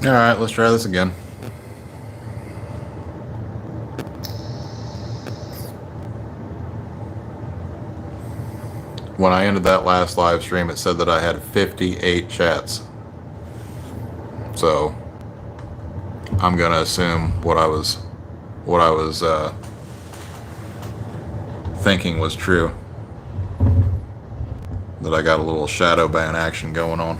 Alright, let's try this again. When I ended that last live stream, it said that I had 58 chats. So I'm gonna assume what I was thinking was true. That I got a little shadow ban action going on.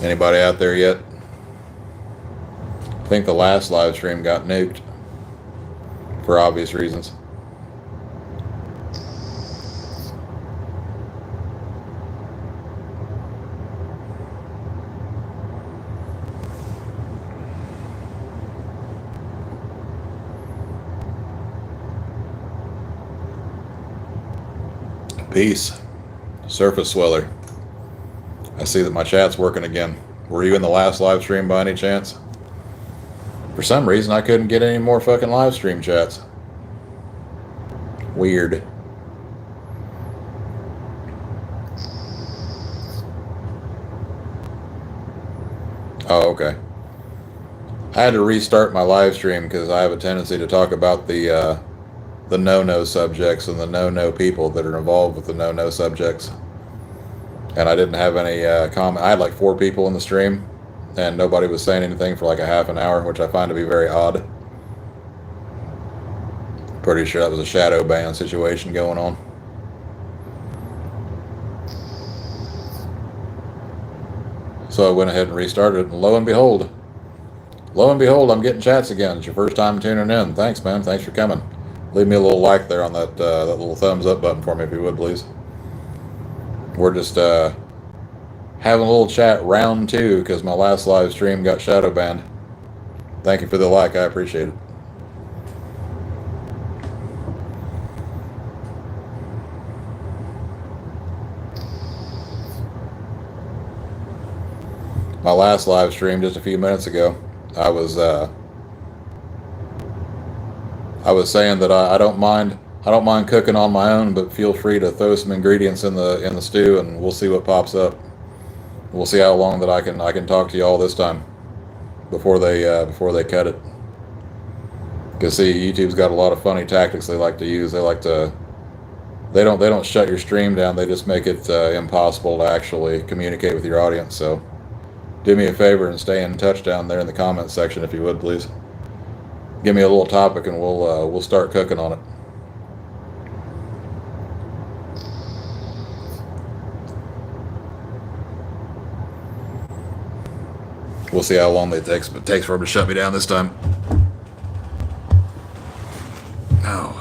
Anybody out there yet? I think the last live stream got nuked for obvious reasons. Peace. Surface Sweller. I see that my chat's working again. Were you in the last live stream by any chance? For some reason, I couldn't get any more fucking live stream chats. Weird. Oh, okay. I had to restart my live stream because I have a tendency to talk about the no-no subjects and the no-no people that are involved with the no-no subjects. And I didn't have any comment. I had like 4 people in the stream, and nobody was saying anything for like a half an hour, which I find to be very odd. Pretty sure that was a shadow ban situation going on. So I went ahead and restarted it, and lo and behold, I'm getting chats again. It's your first time tuning in. Thanks, man. Thanks for coming. Leave me a little like there on that little thumbs up button for me, if you would, please. We're just having a little chat round 2 because my last live stream got shadow banned. Thank you for the like. I appreciate it. My last live stream just a few minutes ago, I was saying that I don't mind cooking on my own, but feel free to throw some ingredients in the stew, and we'll see what pops up. We'll see how long that I can talk to y'all this time before they cut it. Because see, YouTube's got a lot of funny tactics they like to use. They don't shut your stream down. They just make it impossible to actually communicate with your audience. So do me a favor and stay in touch down there in the comments section, if you would, please. Give me a little topic and we'll start cooking on it. We'll see how long it takes for them to shut me down this time. Oh.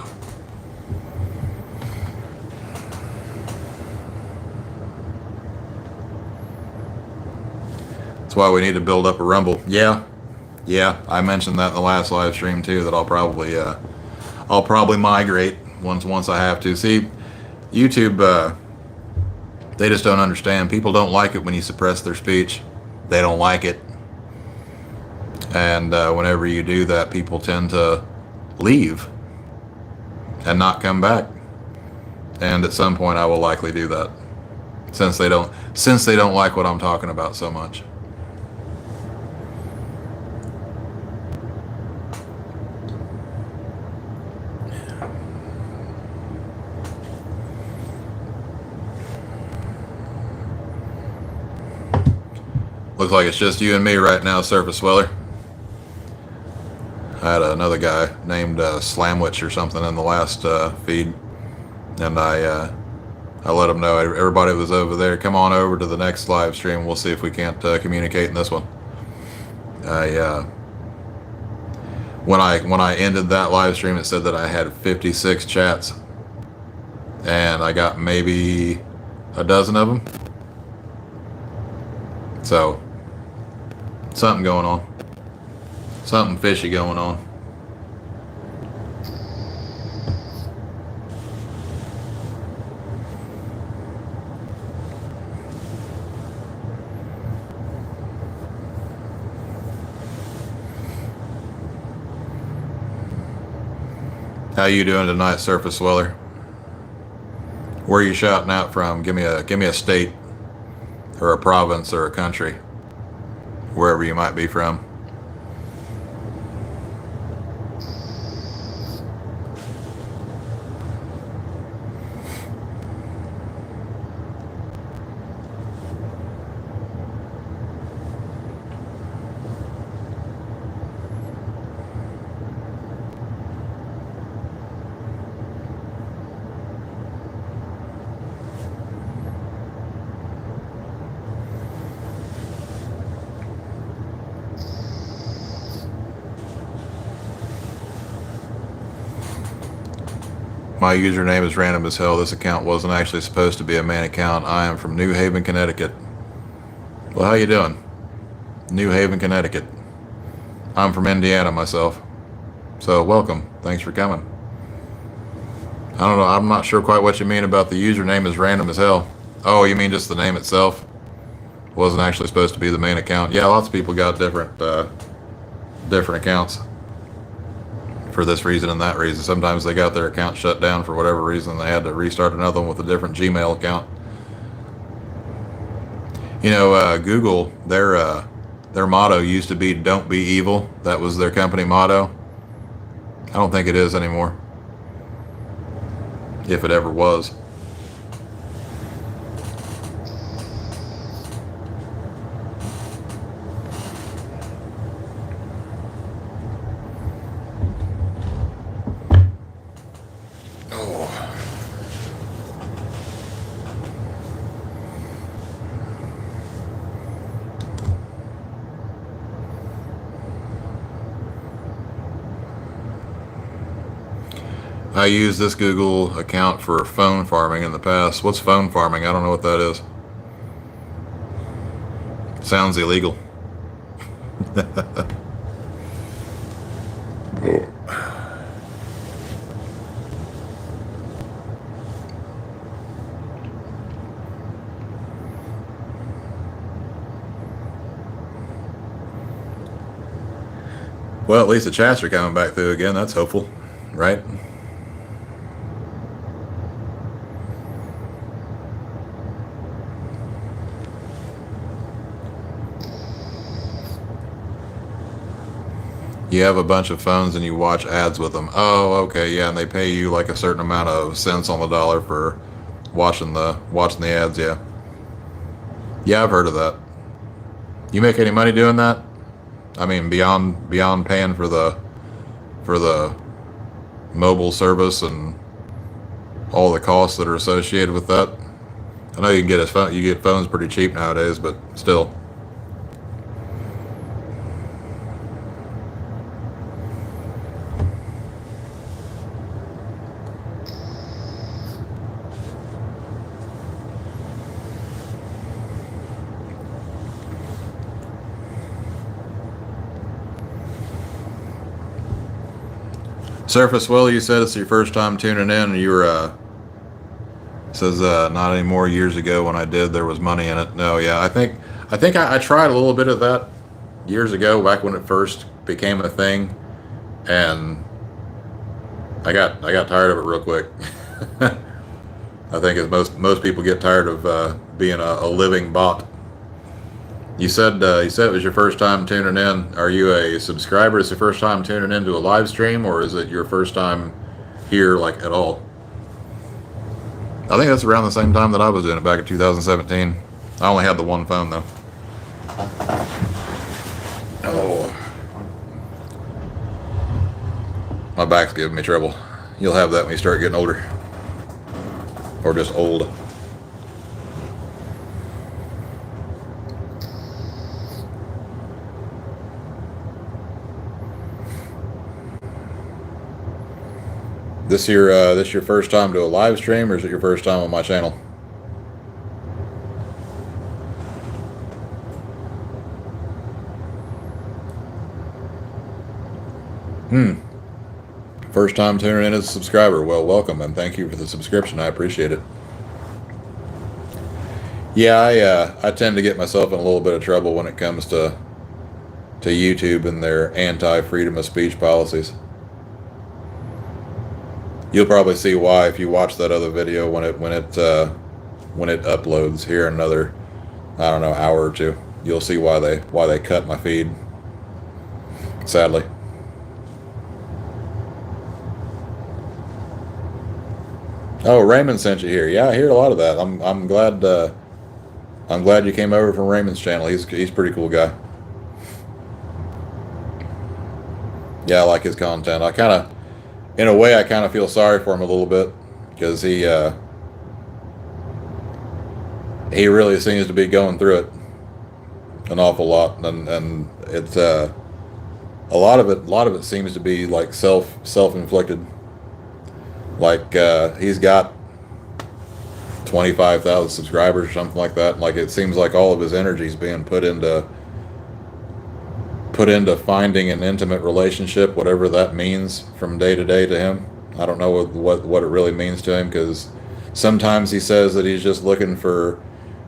That's why we need to build up a Rumble. Yeah, I mentioned that in the last live stream too, that I'll probably migrate once I have to. See, YouTube, they just don't understand. People don't like it when you suppress their speech. They don't like it. And whenever you do that, people tend to leave and not come back. And at some point I will likely do that, since they don't like what I'm talking about so much. Looks like it's just you and me right now, Surface Sweller. I had another guy named Slamwich or something in the last feed. and I let them know, everybody that was over there, come on over to the next live stream. We'll see if we can't communicate in this one. When I ended that live stream, it said that I had 56 chats, and I got maybe a dozen of them. So something going on, something fishy going on. How you doing tonight, Surface Sweller? Where are you shouting out from? Give me a state or a province or a country, wherever you might be from. My username is random as hell. This account wasn't actually supposed to be a main account. I am from New Haven, Connecticut. Well, how you doing? New Haven, Connecticut. I'm from Indiana myself. So welcome. Thanks for coming. I don't know. I'm not sure quite what you mean about the username is random as hell. Oh, you mean just the name itself? Wasn't actually supposed to be the main account. Yeah, lots of people got different accounts for this reason and that reason. Sometimes they got their account shut down for whatever reason. They had to restart another one with a different Gmail account. You know, Google, their motto used to be "Don't be evil." That was their company motto. I don't think it is anymore, if it ever was. I used this Google account for phone farming in the past. What's phone farming? I don't know what that is. Sounds illegal. Well, at least the chats are coming back through again. That's hopeful, right? You have a bunch of phones and you watch ads with them. Oh, okay, yeah, and they pay you like a certain amount of cents on the dollar for watching the ads. Yeah, I've heard of that. You make any money doing that? I mean, beyond paying for the mobile service and all the costs that are associated with that. I know you get phones pretty cheap nowadays, but still. Surface Will, you said it's your first time tuning in, and you were, says, not anymore. Years ago when I did, there was money in it. No, yeah, I think I tried a little bit of that years ago, back when it first became a thing, and I got tired of it real quick. I think as most people get tired of being a living bot. You said it was your first time tuning in. Are you a subscriber? Is it your first time tuning into a live stream, or is it your first time here, like, at all? I think that's around the same time that I was doing it, back in 2017. I only had the one phone though. Oh, my back's giving me trouble. You'll have that when you start getting older. or just old. This your first time to a live stream, or is it your first time on my channel? First time tuning in as a subscriber. Well, welcome, and thank you for the subscription. I appreciate it. Yeah, I tend to get myself in a little bit of trouble when it comes to YouTube and their anti-freedom of speech policies. You'll probably see why if you watch that other video when it uploads here in another, I don't know, hour or two. You'll see why they cut my feed. Sadly. Oh, Raymond sent you here. Yeah, I hear a lot of that. I'm glad you came over from Raymond's channel. He's a pretty cool guy. Yeah, I like his content. In a way, I kind of feel sorry for him a little bit, because he really seems to be going through it an awful lot, and it's a lot of it seems to be like self-inflicted. Like he's got 25,000 subscribers or something like that. Like, it seems like all of his energy is being put into finding an intimate relationship, whatever that means, from day to day to him. I don't know what it really means to him, because sometimes he says that he's just looking for,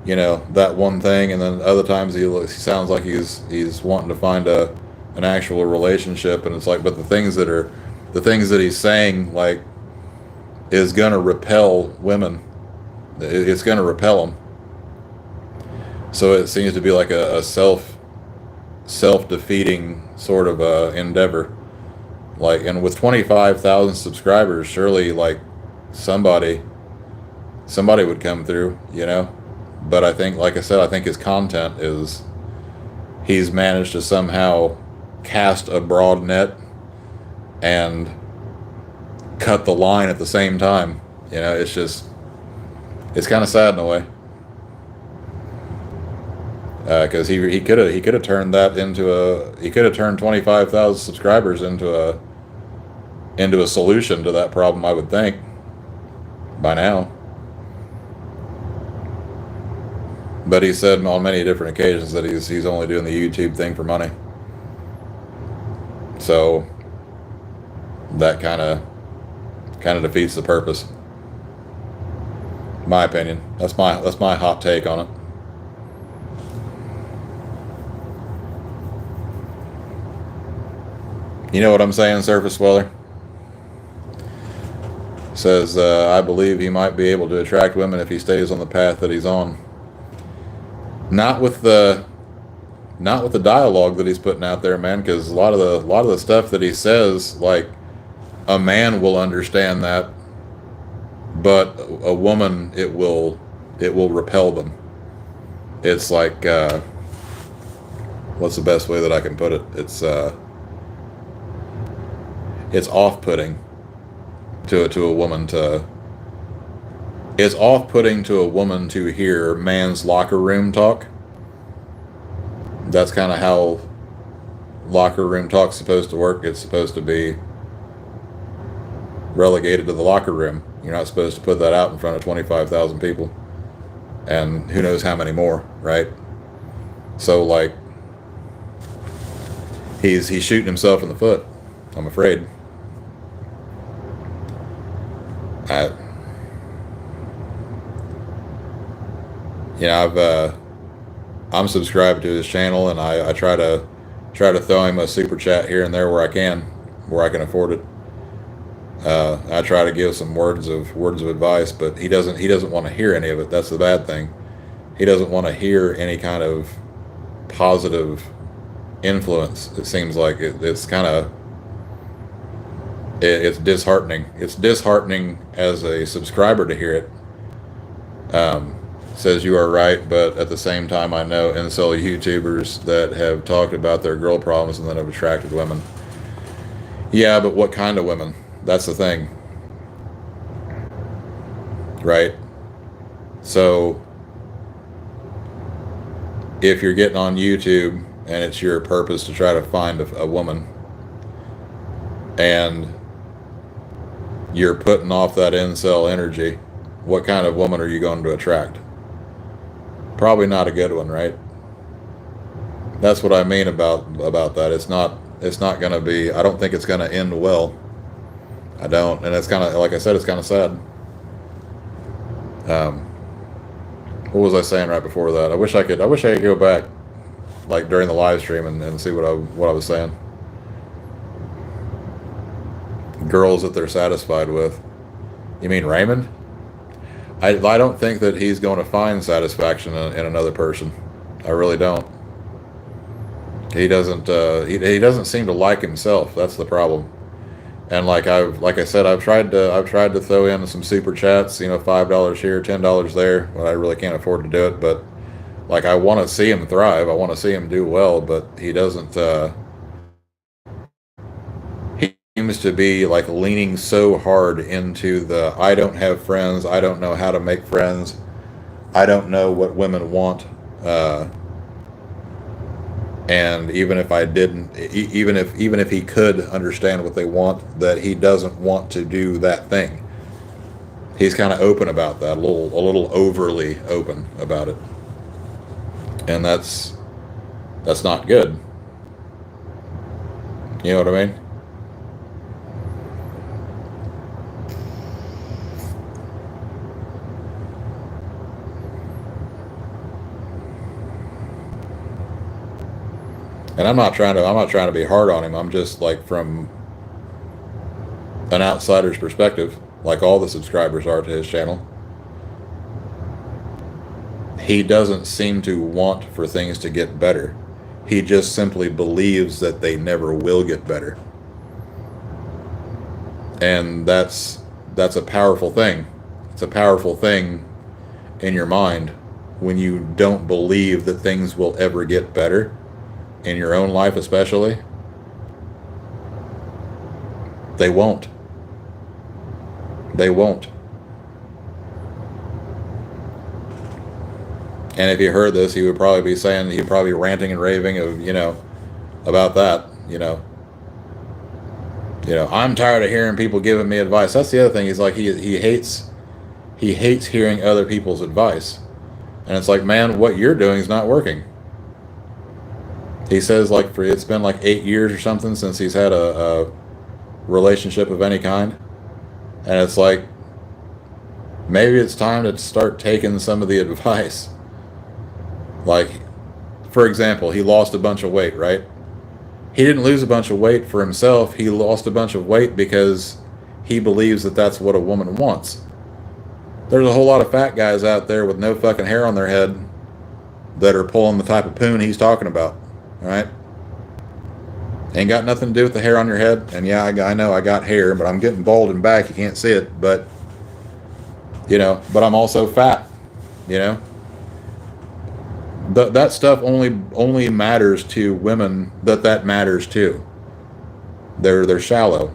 that one thing, and then other times he sounds like he's wanting to find an actual relationship. And it's like, but the things that he's saying, like, is gonna repel women. It's gonna repel them. So it seems to be like a self-defeating sort of endeavor. Like, and with 25,000 subscribers, surely, like, somebody would come through, But I think, like I said, I think his content he's managed to somehow cast a broad net and cut the line at the same time. It's kind of sad in a way. Because he could have turned that he could have turned 25,000 subscribers into a solution to that problem, I would think, by now. But he said on many different occasions that he's only doing the YouTube thing for money. So that kind of defeats the purpose. My opinion. That's my hot take on it. You know what I'm saying, Surface Sweller? Says, I believe he might be able to attract women if he stays on the path that he's on. Not with the dialogue that he's putting out there, man, because a lot of the stuff that he says, like, a man will understand that, but a woman, it will repel them. It's like, what's the best way that I can put it? It's off-putting to a woman to. It's off-putting to a woman to hear man's locker room talk. That's kind of how locker room talk's supposed to work. It's supposed to be relegated to the locker room. You're not supposed to put that out in front of 25,000 people, and who knows how many more, right? So, like, he's shooting himself in the foot, I'm afraid. I'm subscribed to his channel, and I try to throw him a super chat here and there where I can afford it. I try to give some words of advice, but he doesn't want to hear any of it. That's the bad thing. He doesn't want to hear any kind of positive influence. It seems like it's kind of it's disheartening. It's disheartening as a subscriber to hear it. Says you are right, but at the same time, I know incel YouTubers that have talked about their girl problems and then have attracted women. Yeah, but what kind of women? That's the thing, right? So if you're getting on YouTube and it's your purpose to try to find a woman, and you're putting off that incel energy, what kind of woman are you going to attract? Probably not a good one, right? That's what I mean about that. It's not going to be, I don't think it's going to end well. I don't. And it's kind of, like I said, it's kind of sad. What was I saying right before that? I wish I could go back, like during the live stream, and see what I was saying. Girls that they're satisfied with. You mean Raymond? I don't think that he's going to find satisfaction in another person. I really don't. He doesn't. He doesn't seem to like himself. That's the problem. And like I said, I've tried to throw in some super chats. $5 here, $10 there. But I really can't afford to do it. But like, I want to see him thrive. I want to see him do well. But he doesn't. He seems to be like leaning so hard into the I don't have friends. I don't know how to make friends. I don't know what women want. And even if I didn't, even if he could understand what they want, that he doesn't want to do that thing. He's kind of open about that, a little overly open about it, and that's not good. You know what I mean? And I'm not trying to be hard on him. I'm just like, from an outsider's perspective, like all the subscribers are to his channel. He doesn't seem to want for things to get better. He just simply believes that they never will get better. And that's a powerful thing. It's a powerful thing in your mind when you don't believe that things will ever get better. In your own life especially, they won't. They won't. And if you heard this, he would probably be saying, he'd probably be ranting and raving of, about that, I'm tired of hearing people giving me advice. That's the other thing. He's like, he hates hearing other people's advice. And it's like, man, what you're doing is not working. He says, like, it's been like 8 years or something since he's had a relationship of any kind. And it's like, maybe it's time to start taking some of the advice. Like, for example, he lost a bunch of weight, right? He didn't lose a bunch of weight for himself. He lost a bunch of weight because he believes that that's what a woman wants. There's a whole lot of fat guys out there with no fucking hair on their head that are pulling the type of poon he's talking about. All right? Ain't got nothing to do with the hair on your head. And yeah, I know I got hair, but I'm getting bald and back. You can't see it, but but I'm also fat. That stuff only matters to women that matters to. They're shallow.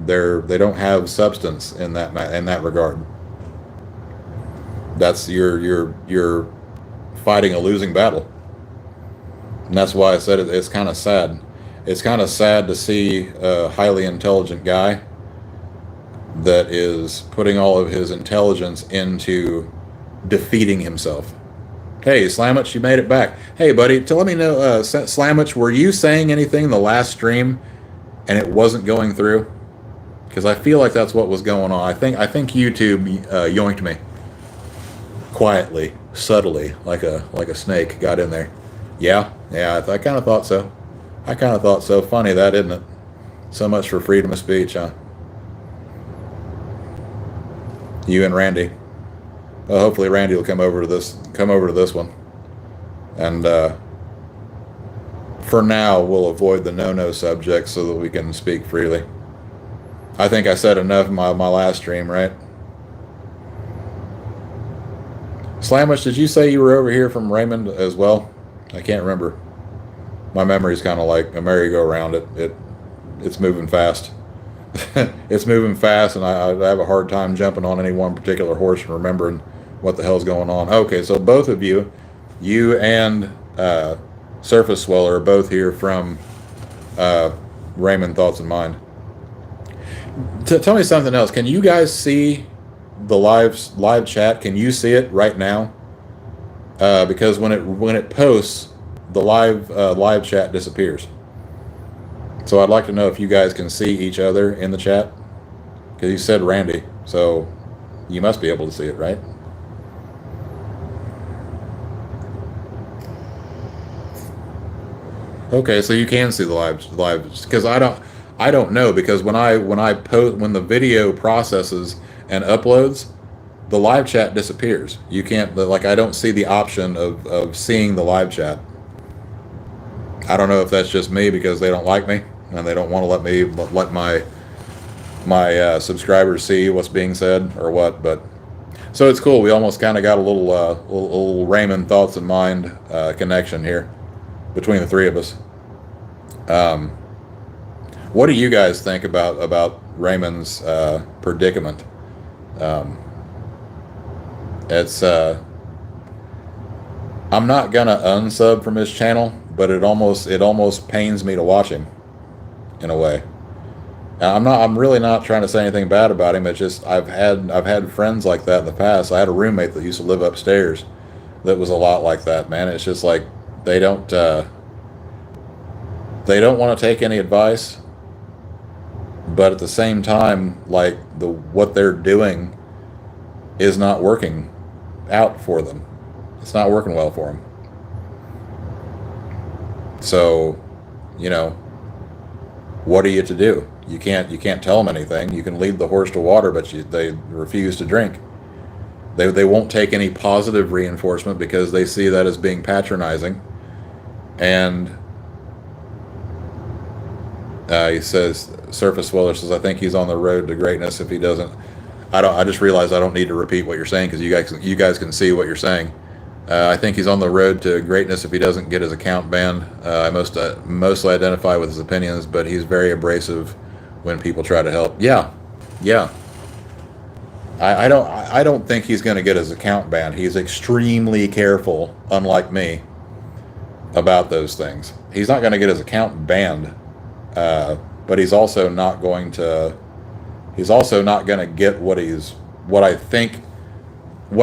They don't have substance in that regard. That's you're fighting a losing battle. And that's why I said it's kind of sad. It's kind of sad to see a highly intelligent guy that is putting all of his intelligence into defeating himself. Hey, Slamich, you made it back. Hey, buddy, let me know, Slamich, were you saying anything in the last stream and it wasn't going through? Because I feel like that's what was going on. I think YouTube yoinked me quietly, subtly, like a snake got in there. Yeah, I kind of thought so. Funny that, isn't it? So much for freedom of speech, huh? You and Randy. Well, hopefully Randy will come over to this one. And for now, we'll avoid the no-no subject so that we can speak freely. I think I said enough in my last stream, right? Slamish, did you say you were over here from Raymond as well? I can't remember. My memory's kind of like a merry-go-round. It's moving fast. It's moving fast, and I have a hard time jumping on any one particular horse and remembering what the hell's going on. Okay, so both of you and Surface Sweller are both here from Raymond Thoughts in Mind. Tell me something else. Can you guys see the live chat? Can you see it right now? Because when it posts, the live chat disappears. So I'd like to know if you guys can see each other in the chat, because you said Randy, so you must be able to see it, right? Okay, so you can see the live, because I don't know, because when the video processes and uploads, the live chat disappears. You can't, like, I don't see the option of seeing the live chat. I don't know if that's just me because they don't like me and they don't want to let my subscribers see what's being said or what. But so it's cool. We almost kind of got a little Raymond Thoughts in Mind connection here between the three of us. What do you guys think about Raymond's predicament? It's I'm not gonna unsub from his channel, but it almost pains me to watch him, in a way. And I'm really not trying to say anything bad about him. It's just I've had friends like that in the past. I had a roommate that used to live upstairs that was a lot like that, man. It's just like they don't want to take any advice, but at the same time, like what they're doing is not working out for them. It's not working well for them. So, what are you to do? You can't tell them anything. You can lead the horse to water, but they refuse to drink. They won't take any positive reinforcement because they see that as being patronizing. And he says, Surface Sweller says, I think he's on the road to greatness if he doesn't. I just realized I don't need to repeat what you're saying because you guys can see what you're saying. I think he's on the road to greatness if he doesn't get his account banned. I mostly identify with his opinions, but he's very abrasive when people try to help. Yeah. I don't think he's going to get his account banned. He's extremely careful, unlike me, about those things. He's not going to get his account banned, but he's also not going to get what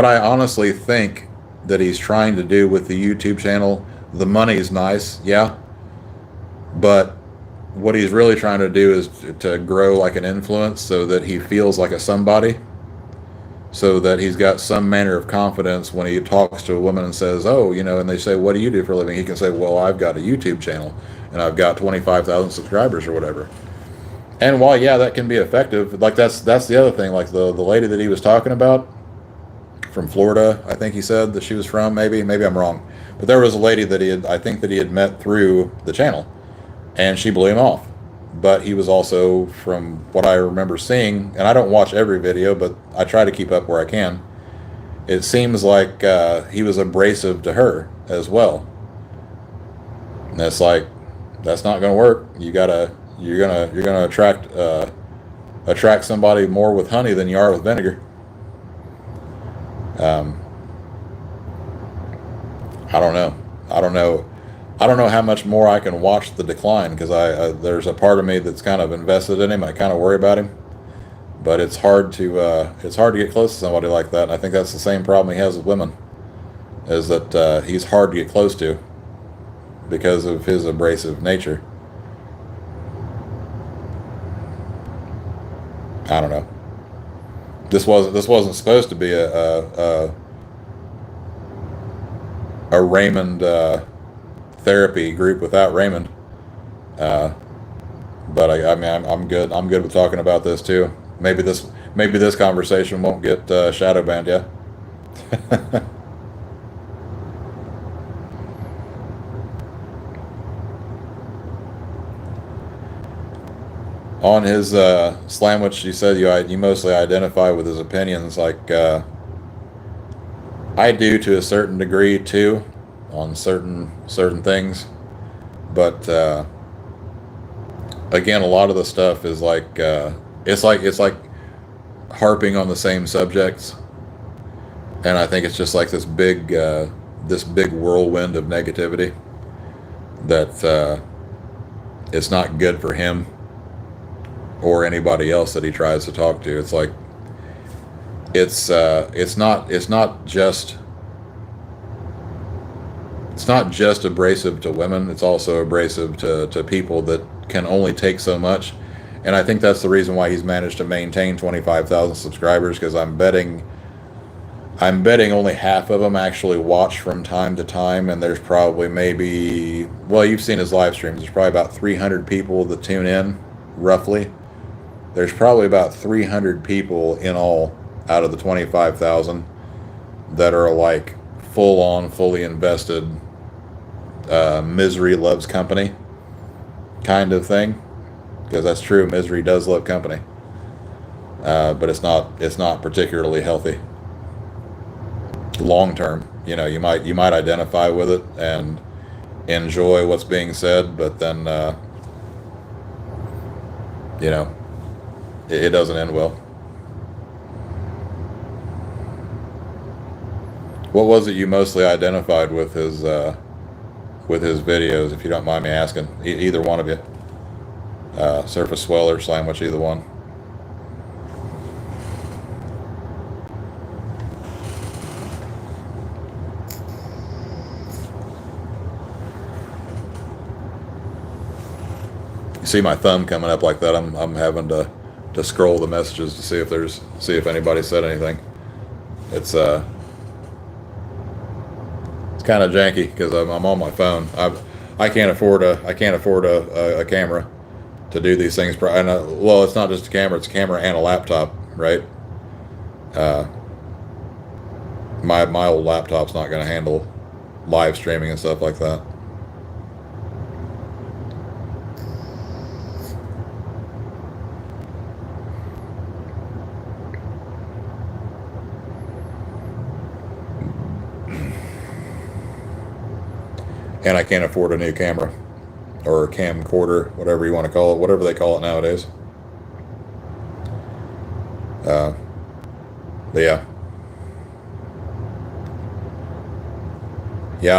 I honestly think that he's trying to do with the YouTube channel. The money's nice, yeah, but what he's really trying to do is to grow like an influence so that he feels like a somebody, so that he's got some manner of confidence when he talks to a woman and says, oh, and they say, what do you do for a living? He can say, well, I've got a YouTube channel and I've got 25,000 subscribers or whatever. And while, yeah, that can be effective, like that's the other thing, like the lady that he was talking about from Florida, I think he said that she was from, maybe I'm wrong, but there was a lady that he had met through the channel, and she blew him off. But he was also, from what I remember seeing, and I don't watch every video, but I try to keep up where I can, it seems like he was abrasive to her as well. And it's like, that's not going to work. You're gonna attract somebody more with honey than you are with vinegar. I don't know how much more I can watch the decline, because there's a part of me that's kind of invested in him. I kind of worry about him, but it's hard to get close to somebody like that. And I think that's the same problem he has with women, is that he's hard to get close to because of his abrasive nature. I don't know. This wasn't supposed to be a Raymond therapy group without Raymond. But I'm good. I'm good with talking about this too. Maybe this conversation won't get shadow banned yet. On his sandwich, you said you mostly identify with his opinions. Like I do to a certain degree too, on certain things. But again, a lot of the stuff is it's like harping on the same subjects. And I think it's just like this big whirlwind of negativity that it's not good for him or anybody else that he tries to talk to. It's like it's not just abrasive to women. It's also abrasive to people that can only take so much. And I think that's the reason why he's managed to maintain 25,000 subscribers, because I'm betting only half of them actually watch from time to time, and there's probably maybe, well, you've seen his live streams. There's probably about 300 people that tune in, roughly. There's probably about 300 people in all out of the 25,000 that are like full on, fully invested, misery loves company kind of thing. Because that's true, misery does love company, but it's not particularly healthy long term. You might identify with it and enjoy what's being said, but then you know it doesn't end well. What was it you mostly identified with his videos, if you don't mind me asking? Either one of you, Surface Swell or Slamwich, either one. You see my thumb coming up like that. I'm having to scroll the messages to see if anybody said anything. It's it's kind of janky because I'm on my phone. I can't afford a camera to do these things. Well, it's not just a camera; it's a camera and a laptop, right? Uh, my old laptop's not going to handle live streaming and stuff like that. And I can't afford a new camera or a camcorder, whatever you want to call it, whatever they call it nowadays. Uh, but yeah,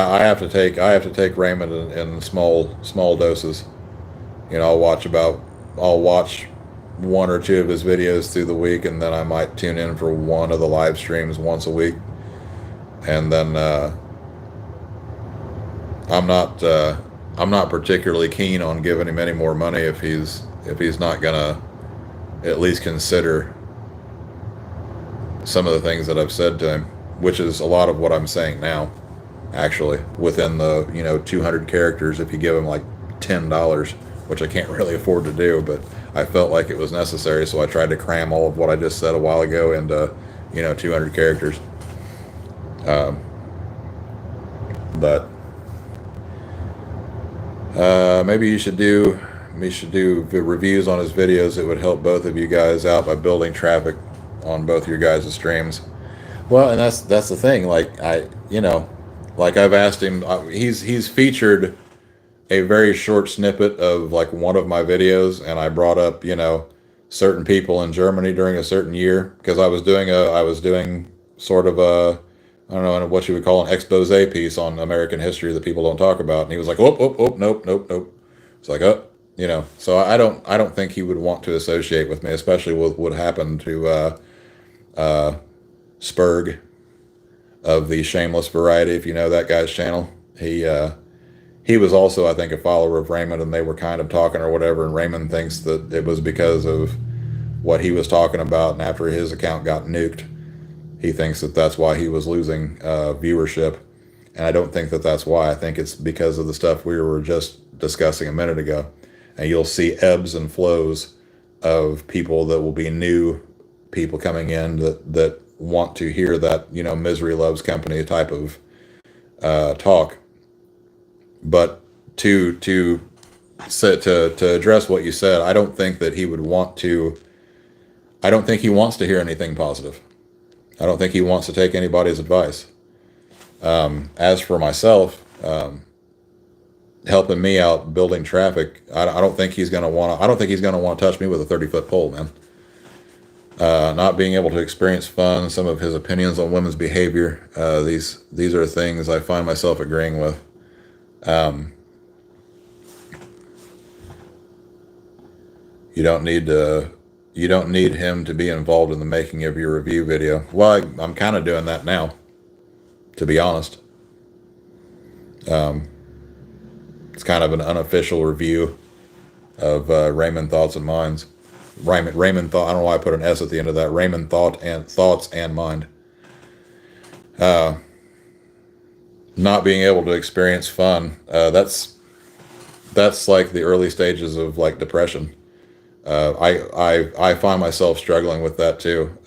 I have to take Raymond in small doses. I'll watch one or two of his videos through the week, and then I might tune in for one of the live streams once a week, and then I'm not particularly keen on giving him any more money if he's not gonna at least consider some of the things that I've said to him, which is a lot of what I'm saying now, actually, within the 200 characters. If you give him like $10, which I can't really afford to do, but I felt like it was necessary, so I tried to cram all of what I just said a while ago into 200 characters. Um, but maybe you should do the reviews on his videos. It would help both of you guys out by building traffic on both your guys' streams. Well, and that's the thing. Like I've asked him. He's featured a very short snippet of like one of my videos, and I brought up certain people in Germany during a certain year, because I was doing sort of a, I don't know what you would call an expose piece on American history that people don't talk about. And he was like, oh, oh, oh, nope, nope, nope. It's like, oh, So I don't think he would want to associate with me, especially with what happened to uh, Spurg of the Shameless Variety, if you know that guy's channel. He was also, I think, a follower of Raymond, and they were kind of talking or whatever. And Raymond thinks that it was because of what he was talking about, and after his account got nuked, he thinks that that's why he was losing viewership. And I don't think that that's why. I think it's because of the stuff we were just discussing a minute ago. And you'll see ebbs and flows of people that will be new people coming in that want to hear that, misery loves company type of talk. But to address what you said, I don't think that he would want to. I don't think he wants to hear anything positive. I don't think he wants to take anybody's advice. As for myself, helping me out building traffic, I don't think he's gonna want to. I don't think he's gonna want to touch me with a 30-foot pole, man. not being able to experience fun, some of his opinions on women's behavior. These are things I find myself agreeing with. Um, you don't need to. You don't need him to be involved in the making of your review video. Well, I'm kind of doing that now, to be honest. Um, it's kind of an unofficial review of Raymond Thoughts and Minds. Raymond Thought. I don't know why I put an S at the end of that. Raymond Thoughts and Mind. Uh, Not being able to experience fun. That's like the early stages of like depression. I find myself struggling with that too.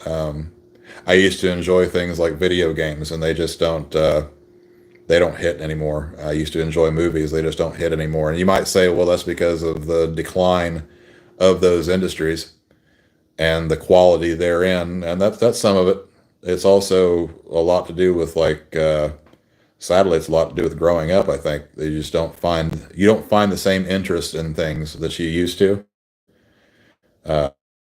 I used to enjoy things like video games, and they don't hit anymore. I used to enjoy movies; they just don't hit anymore. And you might say, well, that's because of the decline of those industries and the quality therein, and that's some of it. It's also a lot to do with like, sadly, it's a lot to do with growing up. I think that you don't find the same interest in things that you used to. Uh,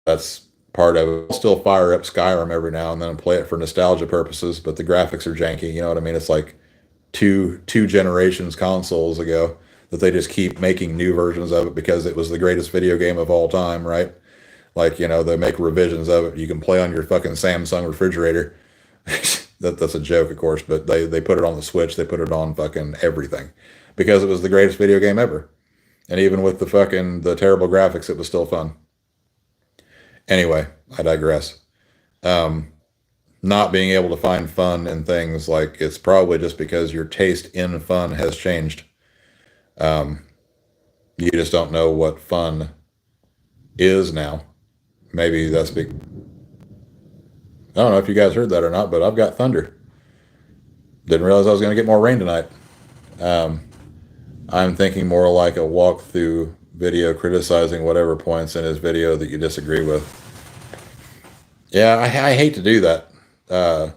that's part of it. I'll still fire up Skyrim every now and then and play it for nostalgia purposes, but the graphics are janky. You know what I mean? It's like two generations consoles ago that they just keep making new versions of it because it was the greatest video game of all time, right? Like, they make revisions of it. You can play on your fucking Samsung refrigerator. That's a joke, of course, but they put it on the Switch. They put it on fucking everything because it was the greatest video game ever. And even with the terrible graphics, it was still fun. Anyway, I digress. Um, Not being able to find fun in things, like, it's probably just because your taste in fun has changed. Um, you just don't know what fun is now. Maybe that's big. I don't know if you guys heard that or not, but I've got thunder. Didn't realize I was going to get more rain tonight. Um, I'm thinking more like a walkthrough video criticizing whatever points in his video that you disagree with. Yeah, I hate to do that. Uh,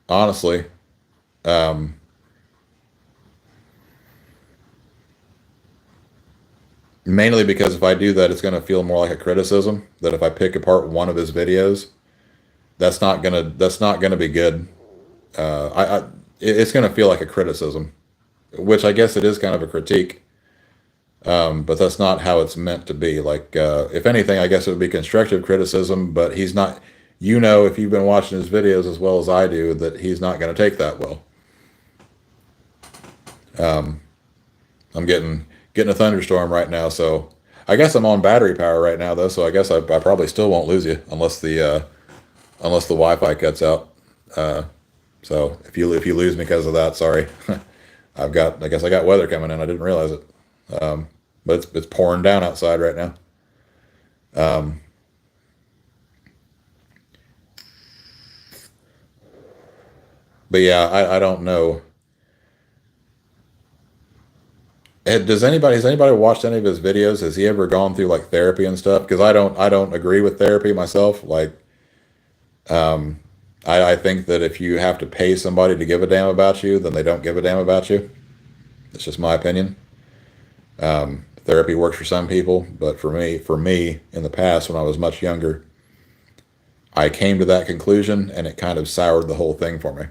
Honestly, um, mainly because if I do that, it's going to feel more like a criticism. That if I pick apart one of his videos, that's not gonna be good. It's going to feel like a criticism, which I guess it is kind of a critique. But that's not how it's meant to be. Like, if anything, I guess it would be constructive criticism, but he's not, if you've been watching his videos as well as I do, that he's not going to take that well. Um, I'm getting a thunderstorm right now, so I guess I'm on battery power right now, though, so I guess I probably still won't lose you unless the Wi-Fi cuts out. Uh, so if you lose me because of that, sorry. I guess I got weather coming in. I didn't realize it. But it's pouring down outside right now. Um, but yeah, I don't know. Has anybody watched any of his videos? Has he ever gone through like therapy and stuff? Because I don't agree with therapy myself. Like, um, I think that if you have to pay somebody to give a damn about you, then they don't give a damn about you. It's just my opinion. Therapy works for some people, but for me, in the past when I was much younger, I came to that conclusion, and it kind of soured the whole thing for me.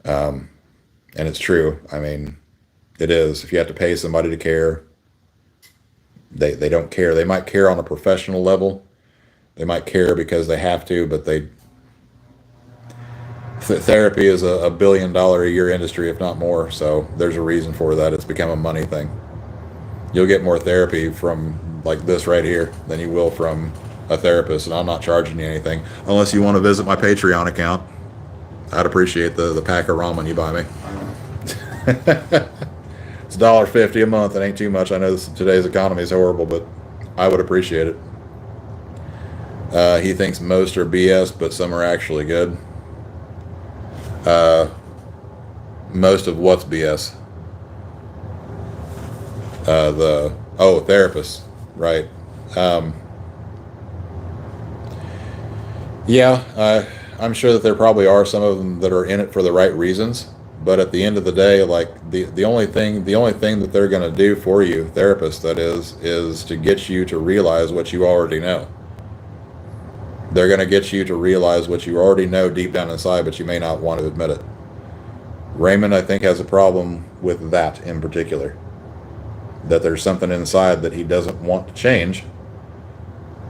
Um, and it's true. I mean, it is. If you have to pay somebody to care, they don't care. They might care on a professional level. They might care because they have to, but therapy is a $1 billion a year industry, if not more. So there's a reason for that. It's become a money thing. You'll get more therapy from like this right here than you will from a therapist, and I'm not charging you anything unless you want to visit my Patreon account. I'd appreciate the pack of ramen you buy me. It's $1.50 a month. It ain't too much. I know today's economy is horrible, but I would appreciate it. He thinks most are BS, but some are actually good. Uh, Most of what's BS? Therapists, right? Um, yeah, I'm sure that there probably are some of them that are in it for the right reasons. But at the end of the day, like the only thing that they're going to do for you, therapists, that is to get you to realize what you already know. They're going to get you to realize what you already know deep down inside, but you may not want to admit it. Raymond, I think, has a problem with that in particular. That there's something inside that he doesn't want to change.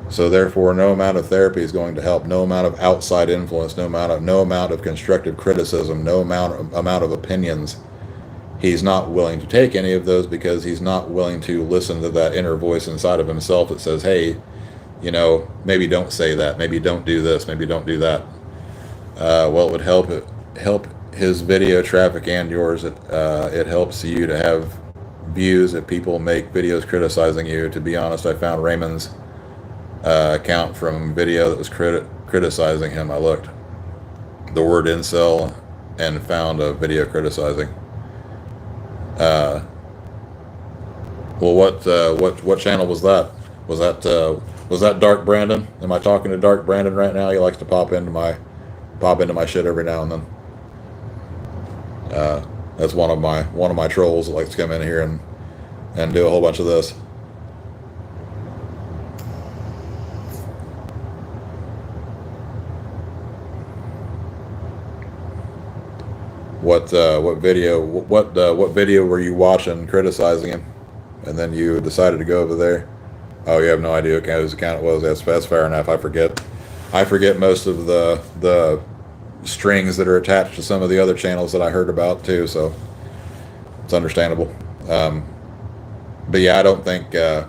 So therefore, no amount of therapy is going to help. No amount of outside influence, no amount of constructive criticism, no amount of opinions. He's not willing to take any of those because he's not willing to listen to that inner voice inside of himself that says, hey, you know, maybe don't say that, maybe don't do this, maybe don't do that. Well, it would help his video traffic and yours. It helps you to have views if people make videos criticizing you. To be honest, I found Raymond's account from video that was criticizing him. I looked the word incel and found a video criticizing. Well, what channel was that? Was that Dark Brandon? Am I talking to Dark Brandon right now? He likes to pop into my shit every now and then. That's one of my trolls that likes to come in here and do a whole bunch of this. What video were you watching criticizing him, and then you decided to go over there? Oh, you have no idea whose account it was. That's fair enough. I forget most of the strings that are attached to some of the other channels that I heard about too, so it's understandable. But yeah, I don't think that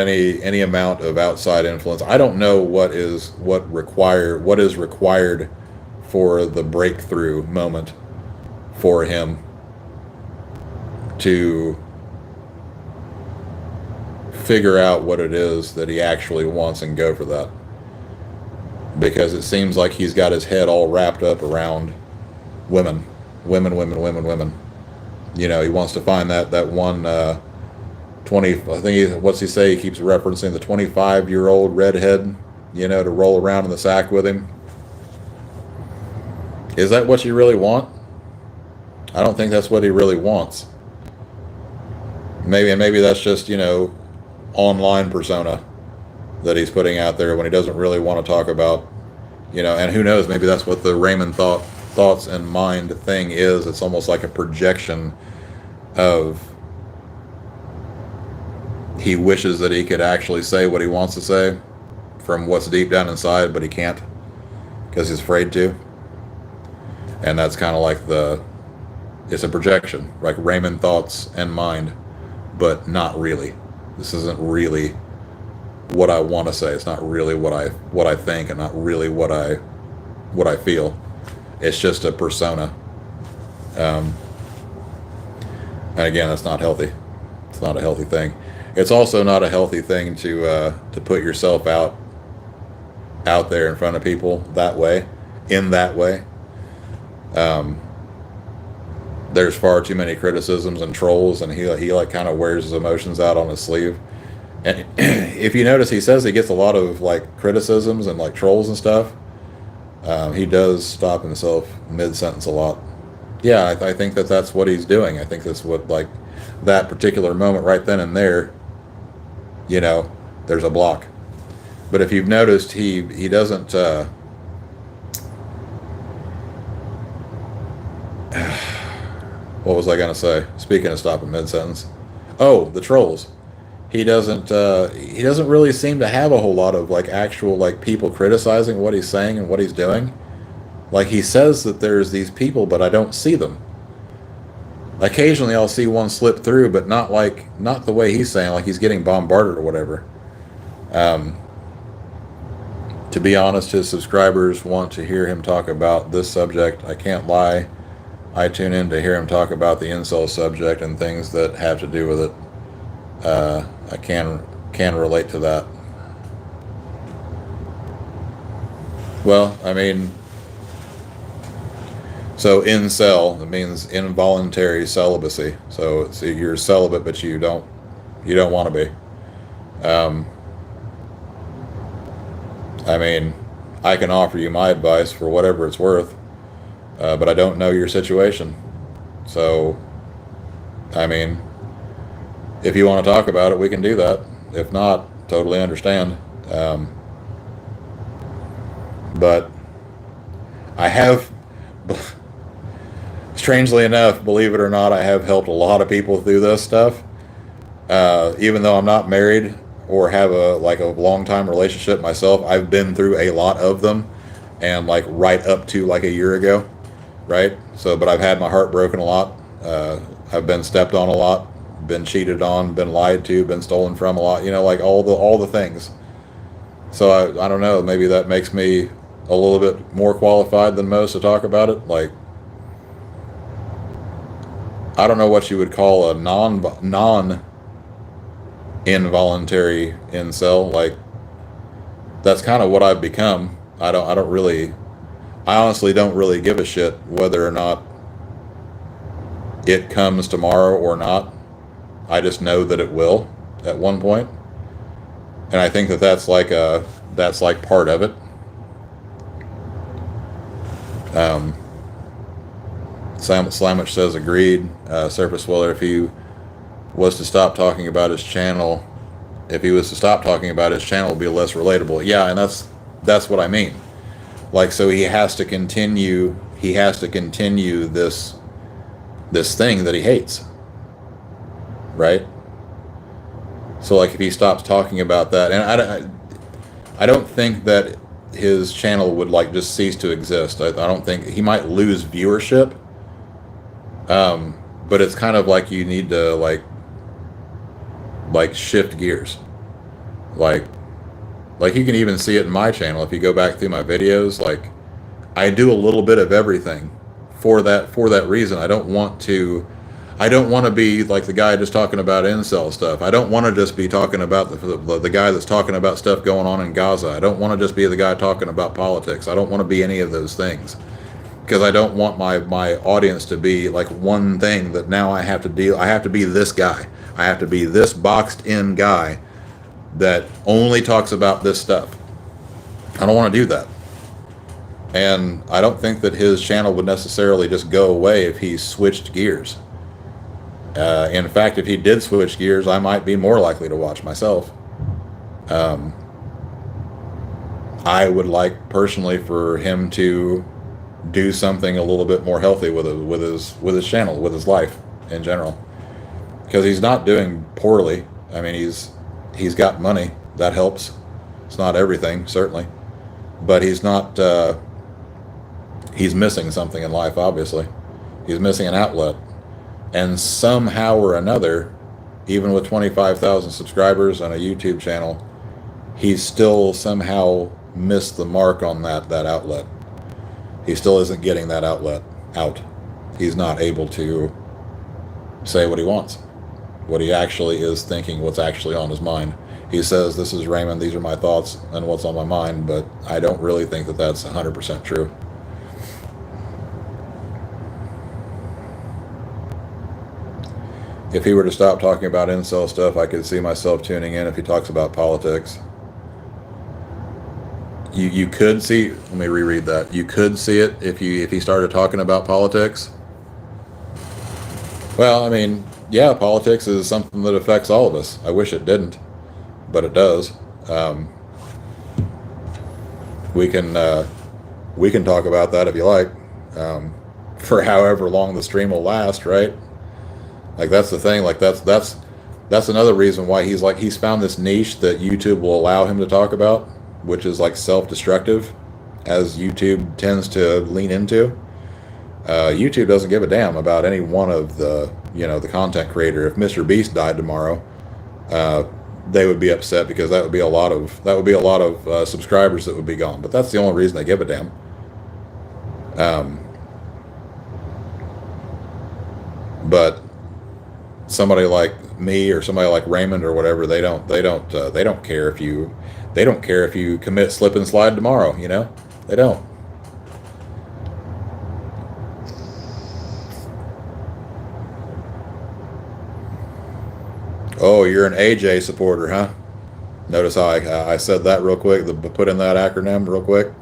any amount of outside influence. I don't know what is required for the breakthrough moment for him to figure out what it is that he actually wants and go for that. Because it seems like he's got his head all wrapped up around women. You know, he wants to find that one 20, I think what's he say? He keeps referencing the 25-year-old redhead, you know, to roll around in the sack with him. Is that what you really want? I don't think that's what he really wants. Maybe that's just, you know, online persona that he's putting out there when he doesn't really want to talk about, you know, and who knows, maybe that's what the Raymond thoughts and mind thing is. It's almost like a projection of he wishes that he could actually say what he wants to say from what's deep down inside, but he can't because he's afraid to. And that's kind of like it's a projection, like Raymond thoughts and mind, but not really. This isn't really what I want to say. It's not really what I think, and not really what I feel. It's just a persona. And again, that's not healthy. It's not a healthy thing. It's also not a healthy thing to put yourself out there in front of people that way, in that way. There's far too many criticisms and trolls, and he like kind of wears his emotions out on his sleeve. And if you notice, he says he gets a lot of like criticisms and like trolls and stuff. He does stop himself mid-sentence a lot. Yeah, I think that's what he's doing. I think that's what, like, that particular moment right then and there, you know, there's a block. But if you've noticed, he doesn't what was I going to say? Speaking of stopping mid-sentence. Oh, the trolls. He doesn't really seem to have a whole lot of like actual like people criticizing what he's saying and what he's doing. Like, he says that there's these people, but I don't see them. Occasionally I'll see one slip through, but not the way he's saying, like he's getting bombarded or whatever. To be honest, his subscribers want to hear him talk about this subject. I can't lie. I tune in to hear him talk about the incel subject and things that have to do with it. I can relate to that. Well, I mean, so incel, it means involuntary celibacy. So you're celibate, but you don't want to be. I mean, I can offer you my advice for whatever it's worth, but I don't know your situation. So, I mean, if you want to talk about it, we can do that. If not, totally understand. Um, but I have, strangely enough, believe it or not, I have helped a lot of people through this stuff. Even though I'm not married or have a long time relationship myself, I've been through a lot of them, and like right up to like a year ago, right? So, but I've had my heart broken a lot. I've been stepped on a lot, been cheated on, been lied to, been stolen from a lot. You know, like all the things. So I don't know. Maybe that makes me a little bit more qualified than most to talk about it. Like, I don't know what you would call a non involuntary incel. Like, that's kind of what I've become. I honestly don't really give a shit whether or not it comes tomorrow or not. I just know that it will at one point. And I think that that's like part of it. Slamich says agreed. Surface Weller, if he was to stop talking about his channel, it would be less relatable. Yeah, and that's what I mean. Like, so he has to continue this thing that he hates. Right? So like if he stops talking about that, and I don't think that his channel would like just cease to exist. I don't think he might lose viewership. But it's kind of like you need to like shift gears. Like you can even see it in my channel if you go back through my videos. Like, I do a little bit of everything for that reason. I don't want to be like the guy just talking about incel stuff. I don't want to just be talking about the guy that's talking about stuff going on in Gaza. I don't want to just be the guy talking about politics. I don't want to be any of those things, because I don't want my audience to be like one thing that now I have to be this guy. I have to be this boxed in guy that only talks about this stuff. I don't want to do that. And I don't think that his channel would necessarily just go away if he switched gears. In fact, if he did switch gears, I might be more likely to watch myself. I would like personally for him to do something a little bit more healthy with his channel, with his life in general, because he's not doing poorly. I mean, he's got money, that helps. It's not everything, certainly, but he's not. He's missing something in life. Obviously, he's missing an outlet. And somehow or another, even with 25,000 subscribers on a YouTube channel, he's still somehow missed the mark on that outlet. He still isn't getting that outlet out. He's not able to say what he wants, what he actually is thinking, what's actually on his mind. He says, "This is Raymond, these are my thoughts and what's on my mind," but I don't really think that that's 100% true. If he were to stop talking about incel stuff, I could see myself tuning in if he talks about politics. You could see, let me reread that. You could see it if he started talking about politics. Well, I mean, yeah, politics is something that affects all of us. I wish it didn't, but it does. We can talk about that if you like, for however long the stream will last, right? Like, that's the thing. Like, that's another reason why he's found this niche that YouTube will allow him to talk about, which is like self-destructive, as YouTube tends to lean into. YouTube doesn't give a damn about any one of the content creator. If Mr. Beast died tomorrow, they would be upset, because that would be a lot of subscribers that would be gone. But that's the only reason they give a damn. But somebody like me or somebody like Raymond or whatever, they don't care if you commit slip and slide tomorrow. They don't. Oh, you're an AJ supporter, huh? Notice how I said that real quick, put in that acronym real quick.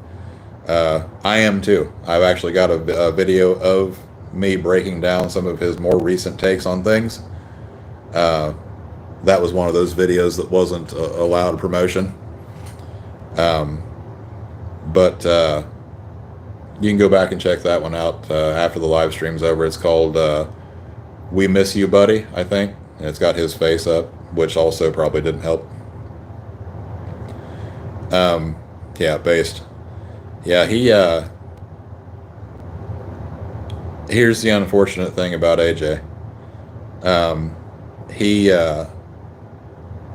I am too. I've actually got a video of me breaking down some of his more recent takes on things. That was one of those videos that wasn't allowed promotion. Um, but you can go back and check that one out after the live stream's over. It's called "We Miss You, Buddy," I think, and it's got his face up, which also probably didn't help. Yeah, based. Yeah, he. Here's the unfortunate thing about AJ. Um, he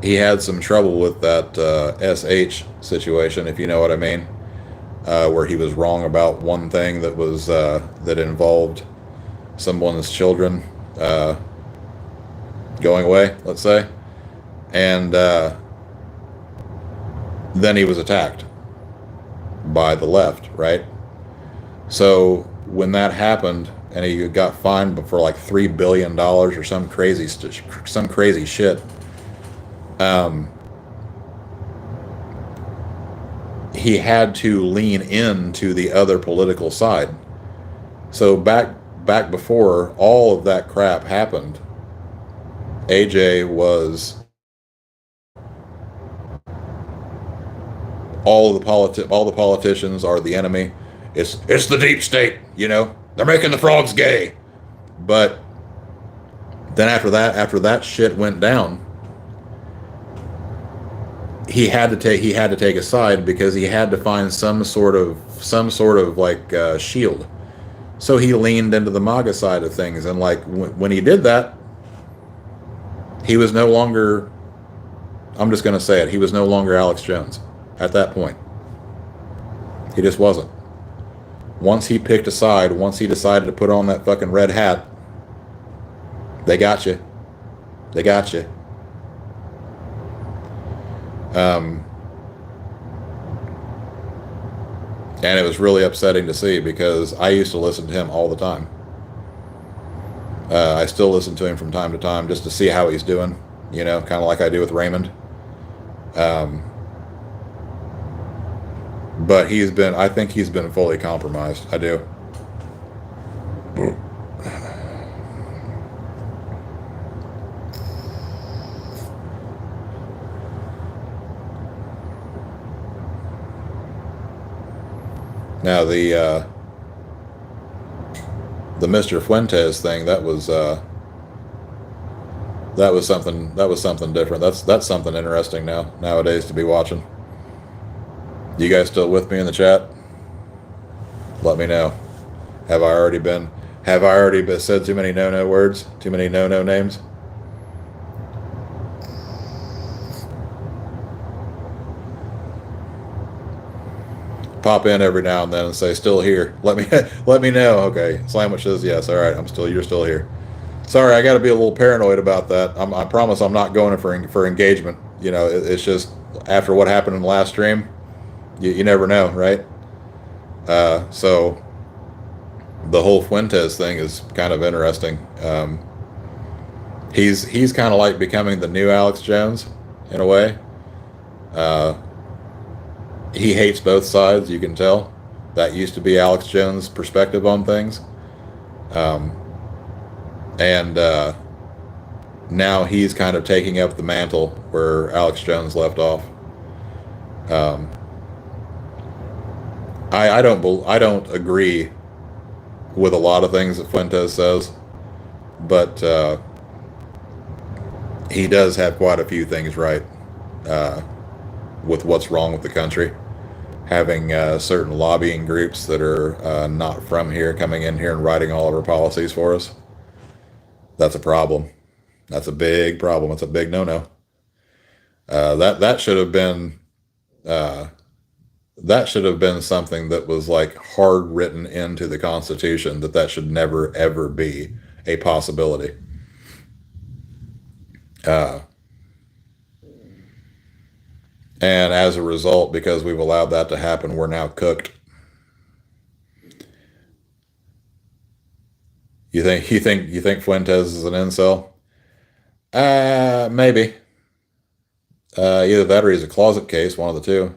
he had some trouble with that SH situation, if you know what I mean, where he was wrong about one thing that was that involved someone's children going away, let's say, and then he was attacked by the left, right? So when that happened, and he got fined for like $3 billion or some crazy shit. He had to lean into the other political side. So back before all of that crap happened, AJ was all the politicians are the enemy. It's the deep state, They're making the frogs gay. But then after that shit went down, he had to take a side because he had to find some sort of like shield. So he leaned into the MAGA side of things, and like when he did that, he was no longer. I'm just going to say it. He was no longer Alex Jones at that point. He just wasn't. Once he picked a side, once he decided to put on that fucking red hat, they got you. They got you. And it was really upsetting to see because I used to listen to him all the time. I still listen to him from time to time just to see how he's doing, kind of like I do with Raymond. But I think he's been fully compromised. I do. Now the Mr. Fuentes thing, that was something different. That's something interesting nowadays to be watching. You guys still with me in the chat? Let me know. Have I already been said too many no words? Too many no names? Pop in every now and then and say still here. Let me know. Okay. Sandwich says yes. All right. You're still here. Sorry, I got to be a little paranoid about that. I promise I'm not going for engagement. It's just after what happened in the last stream. You never know, right? So the whole Fuentes thing is kind of interesting. He's kind of like becoming the new Alex Jones in a way. He hates both sides, you can tell. That used to be Alex Jones' perspective on things. And now he's kind of taking up the mantle where Alex Jones left off. I don't agree with a lot of things that Fuentes says, but he does have quite a few things right with what's wrong with the country. Having certain lobbying groups that are not from here coming in here and writing all of our policies for us. That's a problem. That's a big problem. It's a big no-no. That should have been something that was like hard written into the Constitution that should never ever be a possibility. And as a result, because we've allowed that to happen, we're now cooked. You think Fuentes is an incel? Maybe. Either that or he's a closet case, one of the two.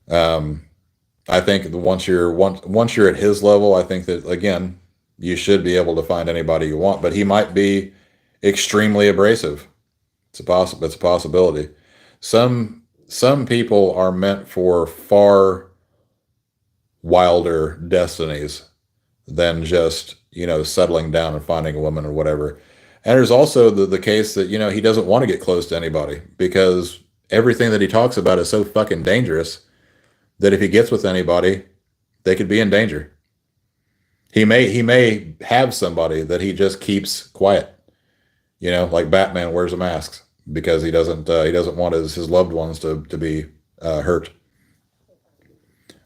I think once you're at his level, I think that again, you should be able to find anybody you want, but he might be extremely abrasive. It's a possibility. Some some people are meant for far wilder destinies than just, settling down and finding a woman or whatever. And there's also the case that, he doesn't want to get close to anybody because everything that he talks about is so fucking dangerous that if he gets with anybody, they could be in danger. He may have somebody that he just keeps quiet, like Batman wears a mask because he doesn't want his loved ones to be hurt.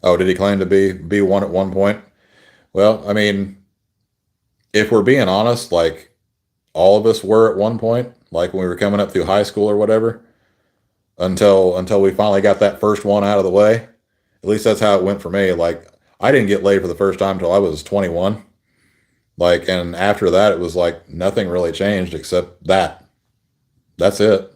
Oh, did he claim to be one at one point? Well, I mean, if we're being honest, like all of us were at one point, like when we were coming up through high school or whatever, until we finally got that first one out of the way. At least that's how it went for me. Like I didn't get laid for the first time until I was 21. Like, and after that, it was like nothing really changed except that. That's it.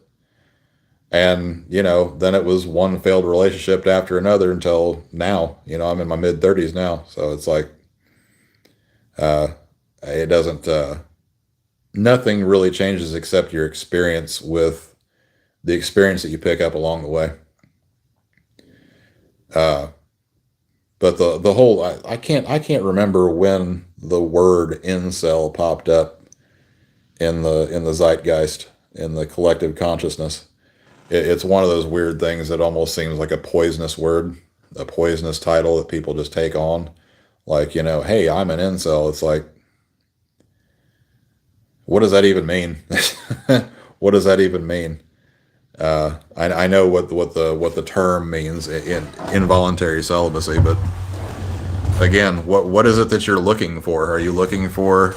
And, then it was one failed relationship after another until now. I'm in my mid 30s now. So it's like, uh, it doesn't, nothing really changes except your experience with the experience that you pick up along the way. Uh, but the whole, I can't remember when the word incel popped up in the zeitgeist, in the collective consciousness. It's one of those weird things that almost seems like a poisonous word, a poisonous title that people just take on. Like, hey, I'm an incel. It's like, what does that even mean? What does that even mean? I know what the term means in involuntary celibacy, but again, what is it that you're looking for? Are you looking for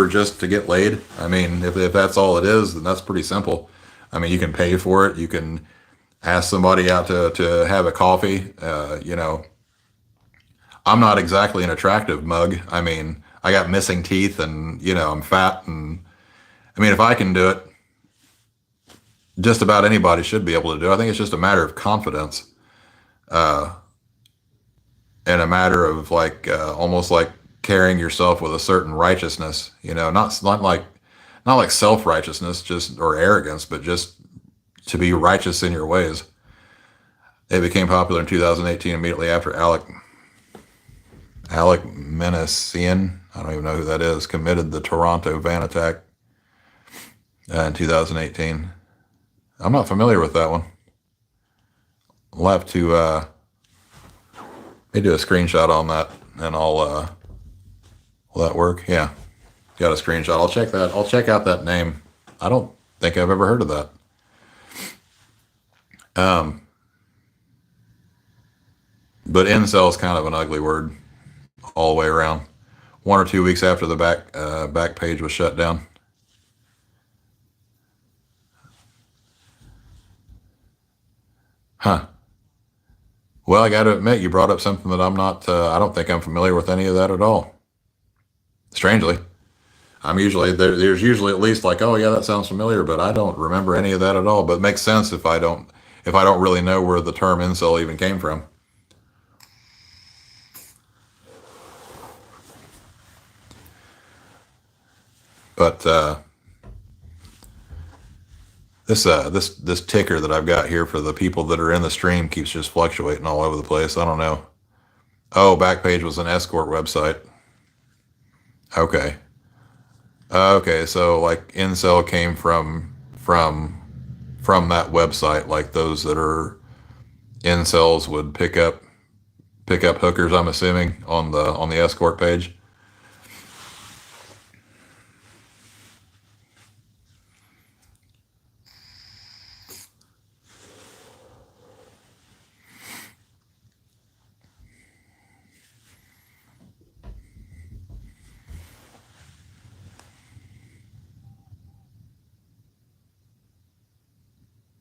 just to get laid? I mean, if that's all it is, then that's pretty simple. I mean, you can pay for it. You can ask somebody out to have a coffee. I'm not exactly an attractive mug. I mean, I got missing teeth and, I'm fat. And I mean, if I can do it, just about anybody should be able to do it. I think it's just a matter of confidence, uh, and a matter of like, almost like carrying yourself with a certain righteousness, not like self-righteousness, just, or arrogance, but just to be righteous in your ways. It became popular in 2018 immediately after Alec Minassian, I don't even know who that is, committed the Toronto van attack in 2018. I'm not familiar with that one. I'll have to maybe do a screenshot on that, and will that work? Yeah, got a screenshot. I'll check that. I'll check out that name. I don't think I've ever heard of that. Um, but incel is kind of an ugly word all the way around. 1 or 2 weeks after the back page was shut down. Huh. Well, I got to admit, you brought up something that I'm not. I don't think I'm familiar with any of that at all. Strangely, I'm usually there's usually at least like, oh yeah, that sounds familiar, but I don't remember any of that at all. But it makes sense if I don't really know where the term incel even came from. But this ticker that I've got here for the people that are in the stream keeps just fluctuating all over the place. I don't know. Oh, Backpage was an escort website. Okay. Okay, so like incel came from that website. Like those that are incels would pick up hookers, I'm assuming, on the escort page.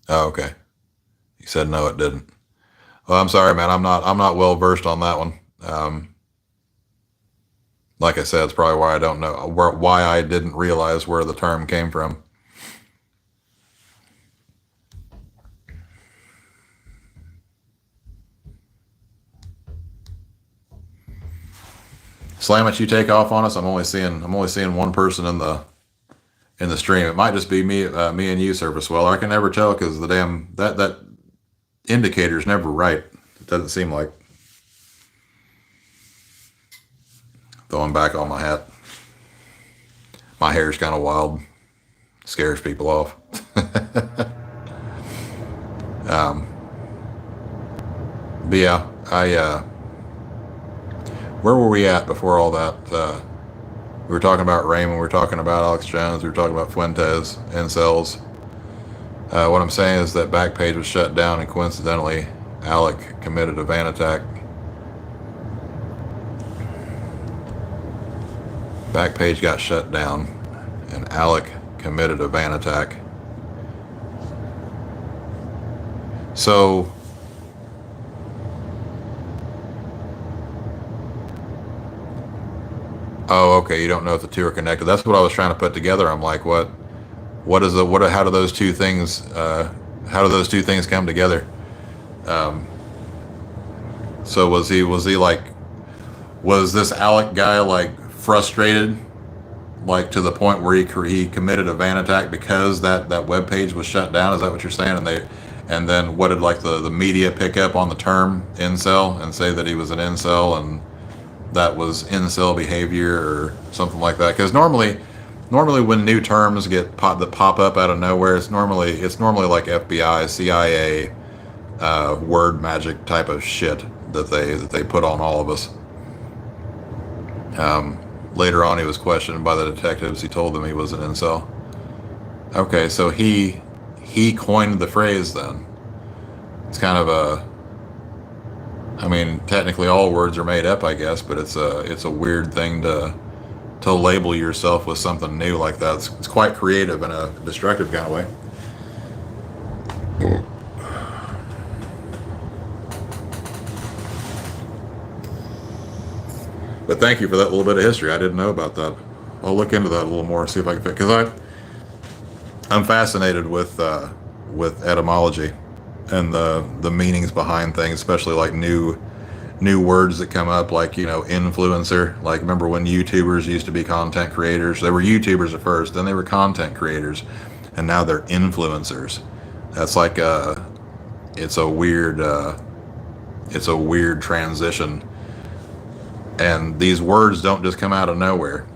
Oh, okay. He said no, it didn't. Well, I'm sorry, man. I'm not well versed on that one. Like I said, it's probably why I don't know why I didn't realize where the term came from. Slam it, you take off on us. I'm only seeing one person in in the stream. It might just be me and you, Surface Well. I can never tell because the damn that indicator's never right. It doesn't seem like. Throwing back on my hat. My hair's kind of wild. Scares people off. But yeah, where were we at before all that? We were talking about Raymond, we were talking about Alex Jones, we were talking about Fuentes, incels. What I'm saying is that Backpage was shut down and coincidentally, Alec committed a van attack. Backpage got shut down and Alec committed a van attack. So, oh, okay, you don't know if the two are connected. That's what I was trying to put together. I'm like, how do those two things, come together? So was this Alec guy like frustrated, like to the point where he committed a van attack because that web page was shut down? Is that what you're saying? And then what did like the media pick up on the term incel and say that he was an incel and that was incel behavior or something like that? Because normally when new terms that pop up out of nowhere, it's normally like FBI, CIA, word magic type of shit that they put on all of us. Later on, he was questioned by the detectives. He told them he was an incel. Okay, so he coined the phrase then. It's kind of I mean, technically all words are made up, I guess, but it's a weird thing to label yourself with something new like that. It's quite creative in a destructive kind of way. But thank you for that little bit of history. I didn't know about that. I'll look into that a little more, see if I can fit. Because I'm fascinated with etymology and the meanings behind things, especially like new words that come up, like, you know, influencer. Like, remember when YouTubers used to be content creators? They were YouTubers at first, then they were content creators, and now they're influencers. That's like it's a weird transition. And these words don't just come out of nowhere.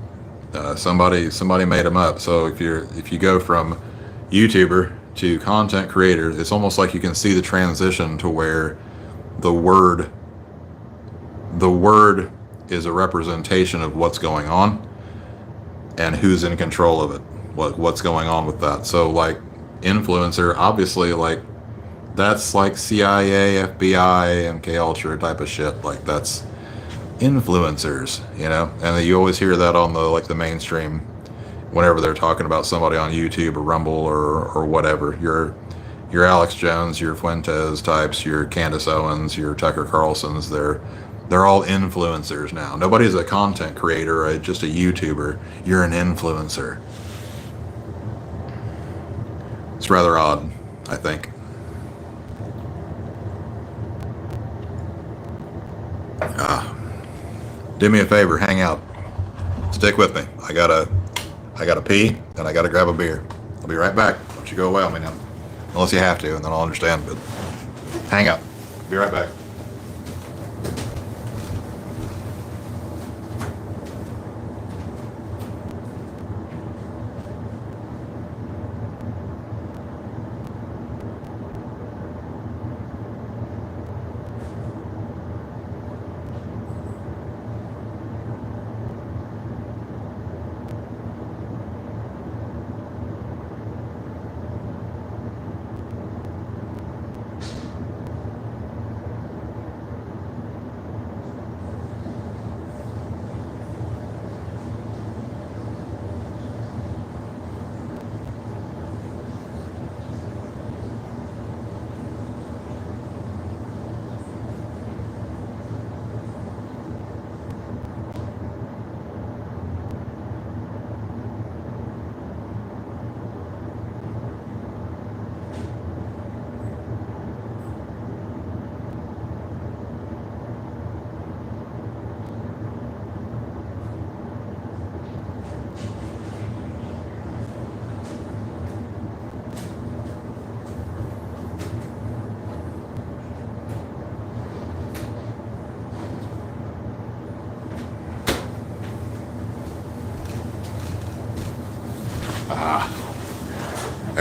Somebody made them up. So if you go from YouTuber to content creator, it's almost like you can see the transition to where the word is a representation of what's going on and who's in control of it. What's going on with that. So like influencer, obviously, like that's like CIA, FBI, MK Ultra type of shit. Like that's influencers, you know, and you always hear that on the mainstream whenever they're talking about somebody on YouTube or Rumble or whatever. Your Alex Jones, your Fuentes types, your Candace Owens, your Tucker Carlsons, they're all influencers now. Nobody's a content creator or just a YouTuber. You're an influencer. It's rather odd, I think. Do me a favor, hang out. Stick with me. I gotta pee, and I gotta grab a beer. I'll be right back. Don't you go away on me now. Unless you have to, and then I'll understand, but hang out. Be right back.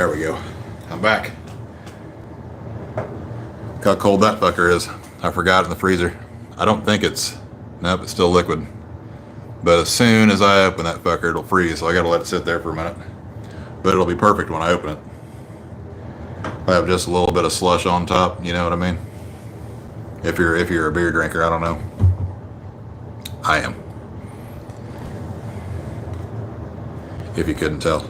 There we go. I'm back. Look how cold that fucker is. I forgot it in the freezer. I don't think nope, it's still liquid. But as soon as I open that fucker, it'll freeze, so I gotta let it sit there for a minute. But it'll be perfect when I open it. I have just a little bit of slush on top, you know what I mean? If you're a beer drinker, I don't know. I am. If you couldn't tell.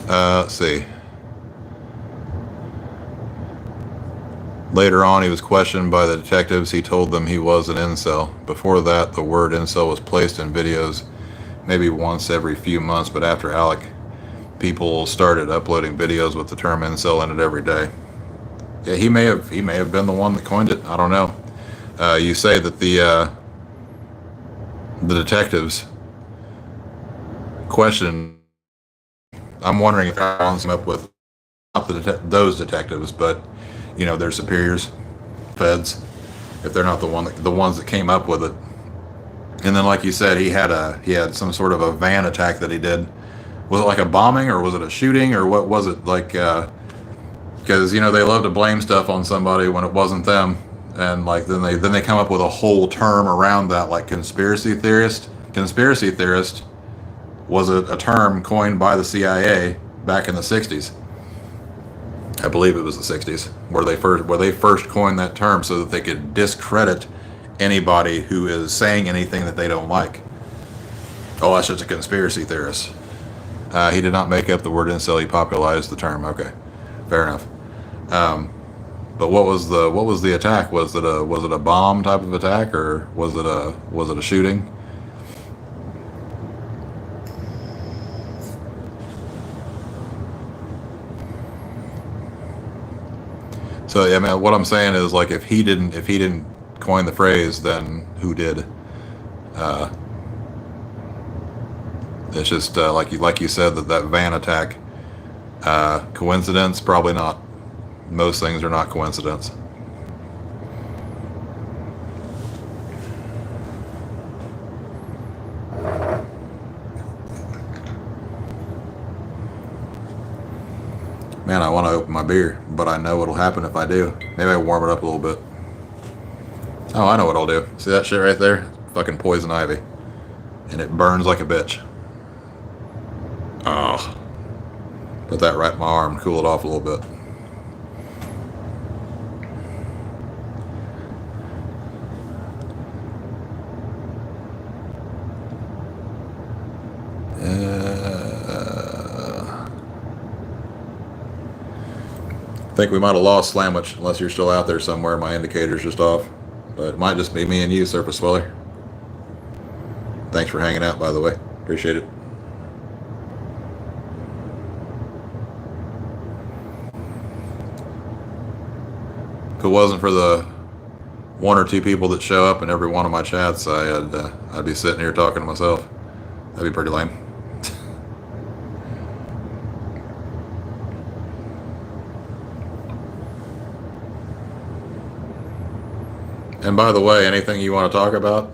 Let's see. Later on, he was questioned by the detectives. He told them he was an incel. Before that, the word incel was placed in videos maybe once every few months, but after Alec, people started uploading videos with the term incel in it every day. Yeah, he may have been the one that coined it. I don't know. You say that the detectives questioned. I'm wondering if Alan's come up with not those detectives, but you know, their superiors, feds, if they're not the ones that came up with it. And then, like you said, he had some sort of a van attack that he did. Was it like a bombing, or was it a shooting, or what was it like? Because you know, they love to blame stuff on somebody when it wasn't them, and like then they come up with a whole term around that, like conspiracy theorist. Conspiracy theorist was a term coined by the CIA back in the 60s. I believe it was the 60s where they first coined that term so that they could discredit anybody who is saying anything that they don't like. Oh, that's just a conspiracy theorist. He did not make up the word incel. He popularized the term. Okay, fair enough. But what was the attack? Was it a bomb type of attack, or was it a shooting? So yeah, man, what I'm saying is, like, if he didn't coin the phrase, then who did? It's just like you said, that van attack. Coincidence? Probably not. Most things are not coincidence. Man, I want to open my beer, but I know what'll happen if I do. Maybe I warm it up a little bit. Oh, I know what I'll do. See that shit right there? Fucking poison ivy. And it burns like a bitch. Oh. Put that right in my arm, cool it off a little bit. I think we might have lost Slamwich, unless you're still out there somewhere. My indicator's just off. But it might just be me and you, Surface Sweller. Thanks for hanging out, by the way. Appreciate it. If it wasn't for the one or two people that show up in every one of my chats, I'd be sitting here talking to myself. That'd be pretty lame. And by the way, anything you want to talk about,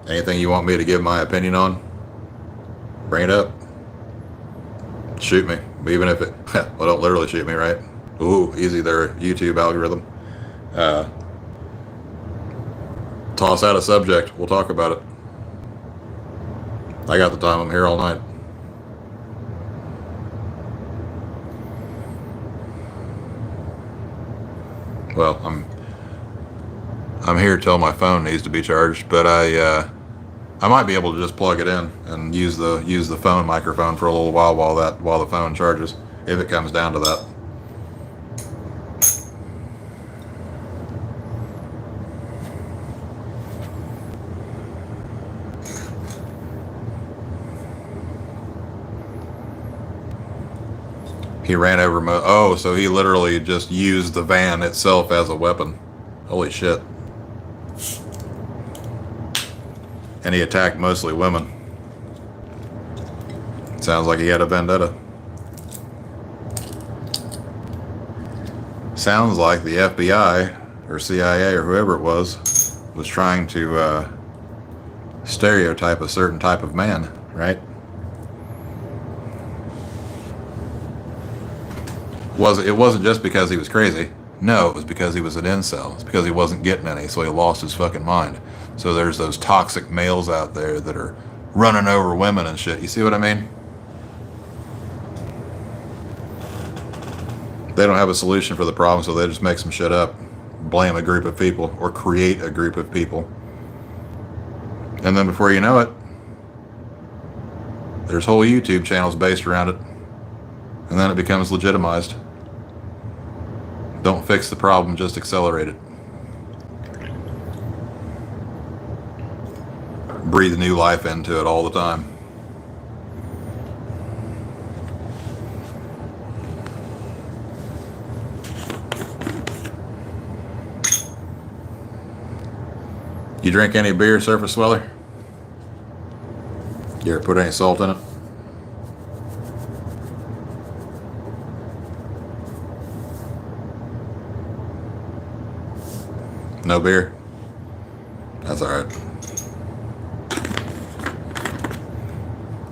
anything you want me to give my opinion on, bring it up. Shoot me. Even if it, well, don't literally shoot me, right? Ooh, easy there, YouTube algorithm. Toss out a subject. We'll talk about it. I got the time. I'm here all night. Well, I'm here till my phone needs to be charged, but I might be able to just plug it in and use the phone microphone for a little while while the phone charges, if it comes down to that. He ran over oh, so he literally just used the van itself as a weapon. Holy shit. And he attacked mostly women. Sounds like he had a vendetta. Sounds like the FBI or CIA or whoever it was trying to stereotype a certain type of man, right? It wasn't just because he was crazy. No, it was because he was an incel. It's because he wasn't getting any, so he lost his fucking mind. So there's those toxic males out there that are running over women and shit. You see what I mean? They don't have a solution for the problem, so they just make some shit up, blame a group of people, or create a group of people. And then before you know it, there's whole YouTube channels based around it. And then it becomes legitimized. Don't fix the problem, just accelerate it. Breathe new life into it all the time. You drink any beer, Surface Sweller? You ever put any salt in it? No beer? That's alright.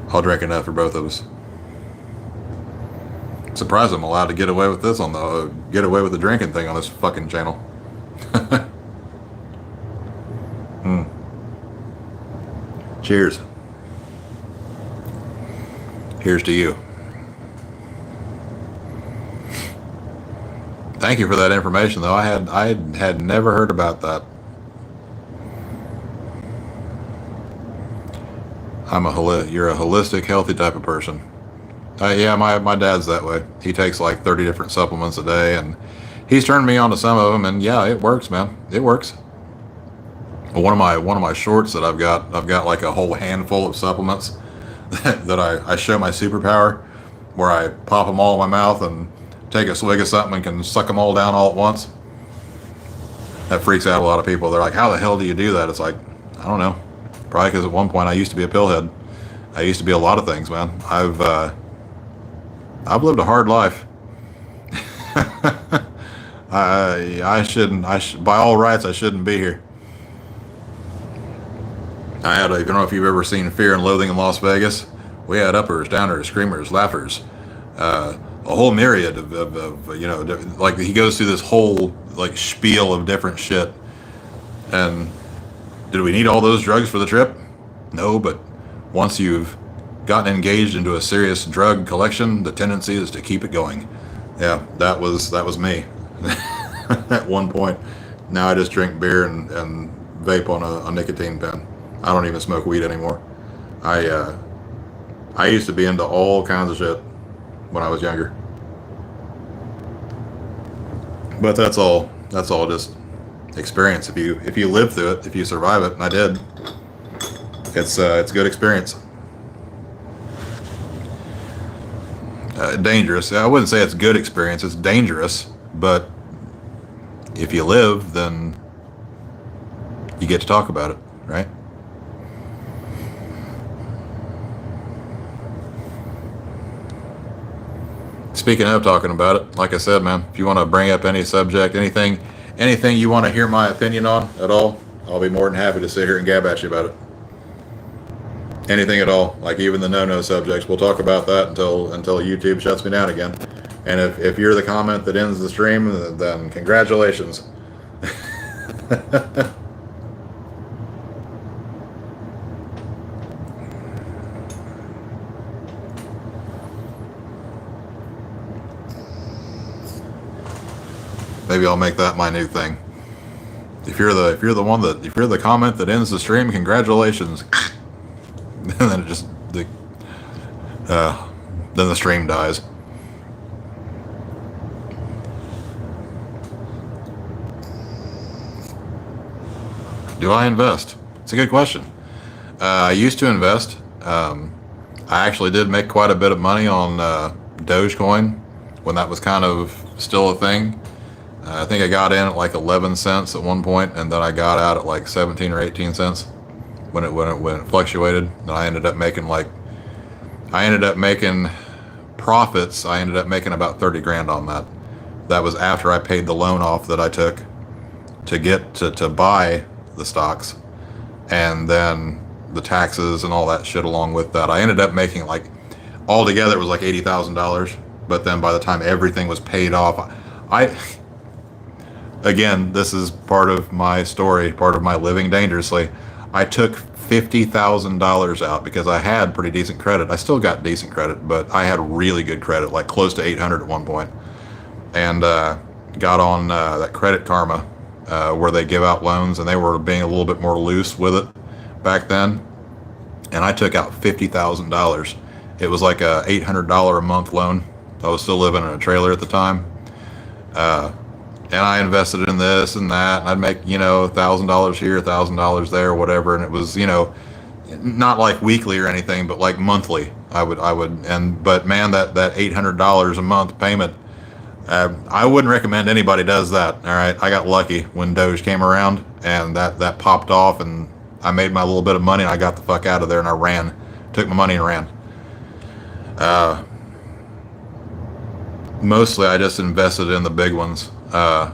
I'll drink enough for both of us. I'm surprised I'm allowed to get away with this on the get away with the drinking thing on this fucking channel. Cheers. Here's to you. Thank you for that information, though. I had never heard about that. You're a holistic, healthy type of person. Yeah, my dad's that way. He takes like 30 different supplements a day, and he's turned me on to some of them, and yeah, it works, man. It works. One of my shorts that I've got like a whole handful of supplements that I show my superpower, where I pop them all in my mouth and take a swig of something and can suck them all down all at once. That freaks out a lot of people. They're like, how the hell do you do that? It's like, I don't know. Probably because at one point I used to be a pillhead. I used to be a lot of things, man. I've lived a hard life. I shouldn't. By all rights, I shouldn't be here. I don't know if you've ever seen Fear and Loathing in Las Vegas. We had uppers, downers, screamers, laughers, a whole myriad of like he goes through this whole like spiel of different shit. And did we need all those drugs for the trip? No, but once you've gotten engaged into a serious drug collection, the tendency is to keep it going. Yeah, that was me at one point. Now I just drink beer and vape on a nicotine pen. I don't even smoke weed anymore. I used to be into all kinds of shit when I was younger. But that's all just experience. If you live through it, if you survive it, and I did, it's good experience. Dangerous. I wouldn't say it's good experience. It's dangerous, but if you live, then you get to talk about it, right? Speaking of talking about it, like I said, man, if you want to bring up any subject, anything you want to hear my opinion on at all, I'll be more than happy to sit here and gab at you about it. Anything at all, like even the no-no subjects, we'll talk about that until YouTube shuts me down again. And if you're the comment that ends the stream, then congratulations. Maybe I'll make that my new thing. If you're the comment that ends the stream, congratulations. And then then the stream dies. Do I invest? It's a good question. I used to invest. I actually did make quite a bit of money on Dogecoin when that was kind of still a thing. I think I got in at like 11 cents at one point, and then I got out at like 17 or 18 cents when it fluctuated. And I ended up making profits. I ended up making about 30 grand on that. That was after I paid the loan off that I took to get to buy the stocks, and then the taxes and all that shit along with that. I ended up making like altogether it was like $80,000 But then by the time everything was paid off, I again, this is part of my story, part of my living dangerously. I took $50,000 out because I had pretty decent credit. I still got decent credit, but I had really good credit, like close to 800 at one point, and got on that Credit Karma, where they give out loans, and they were being a little bit more loose with it back then. And I took out $50,000. It was like a $800 a month loan. I was still living in a trailer at the time. And I invested in this and that, and I'd make, $1,000 here, $1,000 there, whatever. And it was, not like weekly or anything, but like monthly. But man, that $800 a month payment, I wouldn't recommend anybody does that. All right. I got lucky when Doge came around, and that popped off, and I made my little bit of money, and I got the fuck out of there, and I ran, took my money and ran. Mostly I just invested in the big ones. There's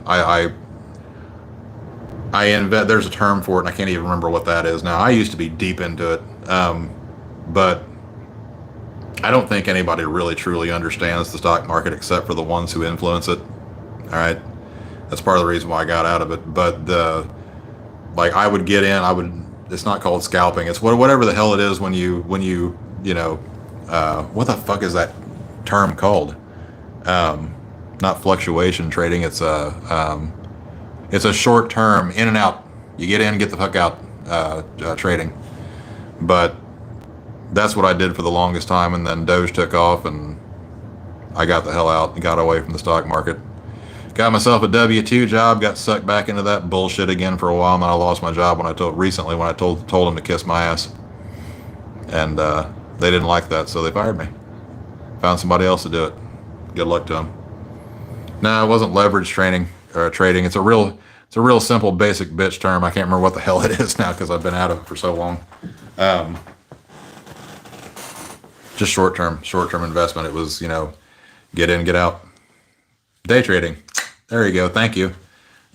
a term for it, and I can't even remember what that is now. I used to be deep into it, but I don't think anybody really truly understands the stock market except for the ones who influence it. All right, that's part of the reason why I got out of it. But I would get in. It's not called scalping. It's whatever the hell it is when you what the fuck is that term called? Not fluctuation trading. It's a short term in and out. You get in, get the fuck out trading. But that's what I did for the longest time, and then Doge took off, and I got the hell out and got away from the stock market. Got myself a W-2 job, got sucked back into that bullshit again for a while, and then I lost my job when I told them to kiss my ass. And they didn't like that, so they fired me. Found somebody else to do it. Good luck to them. No, it wasn't leverage trading. It's a real simple basic bitch term. I can't remember what the hell it is now because I've been out of it for so long. Just short-term investment. It was, get in, get out. Day trading. There you go. Thank you.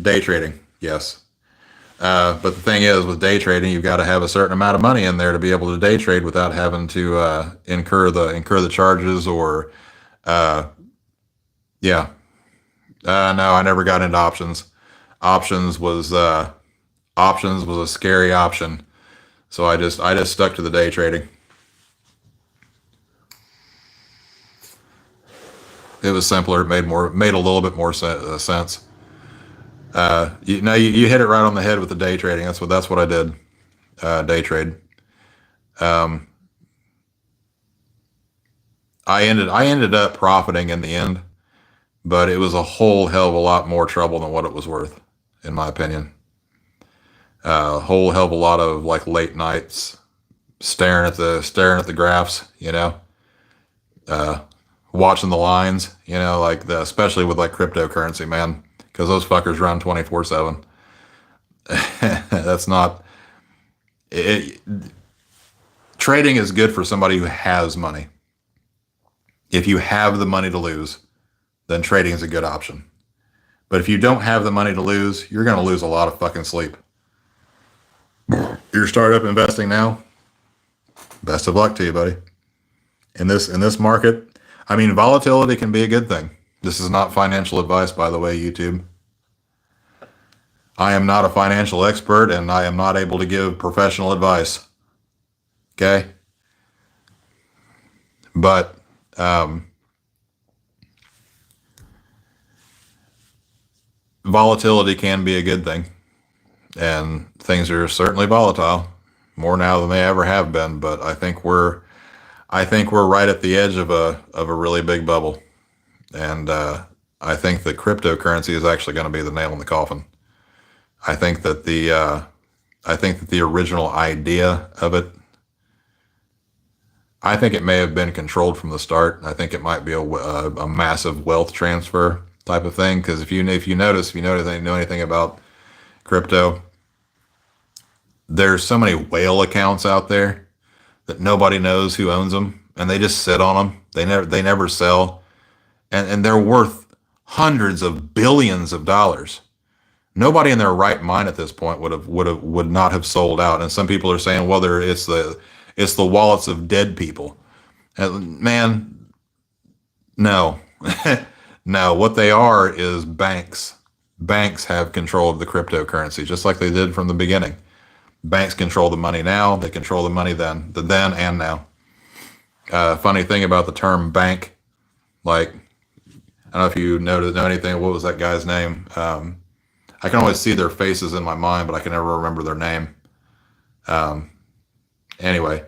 Day trading. Yes. But the thing is, with day trading, you've got to have a certain amount of money in there to be able to day trade without having to incur the charges or, yeah. No, I never got into options. Options was a scary option, so I just stuck to the day trading. It was simpler. It made a little bit more sense. You hit it right on the head with the day trading. That's what I did. Day trade. I ended up profiting in the end, but it was a whole hell of a lot more trouble than what it was worth, in my opinion. A whole hell of a lot of like late nights staring at the graphs, watching the lines, especially with like cryptocurrency, man, because those fuckers run 24/7. That's not it. Trading is good for somebody who has money. If you have the money to lose, then trading is a good option. But if you don't have the money to lose, you're going to lose a lot of fucking sleep. Your startup investing now, best of luck to you, buddy. In this market, I mean, volatility can be a good thing. This is not financial advice, by the way, YouTube. I am not a financial expert, and I am not able to give professional advice. Okay? But volatility can be a good thing, and things are certainly volatile, more now than they ever have been. But I think we're right at the edge of a really big bubble, and I think that cryptocurrency is actually going to be the nail in the coffin. I think that the original idea of it, I think it may have been controlled from the start. I think it might be a massive wealth transfer type of thing. Because if you know anything about crypto, there's so many whale accounts out there that nobody knows who owns them, and they just sit on them. They never sell, and they're worth hundreds of billions of dollars. Nobody in their right mind at this point would not have sold out. And some people are saying, well, it's the wallets of dead people. And man, no, No, what they are is banks. Banks have control of the cryptocurrency, just like they did from the beginning. Banks control the money now. They control the money then, the then and now. Funny thing about the term bank, like, I don't know if you know anything. What was that guy's name? I can always see their faces in my mind, but I can never remember their name. Um, anyway,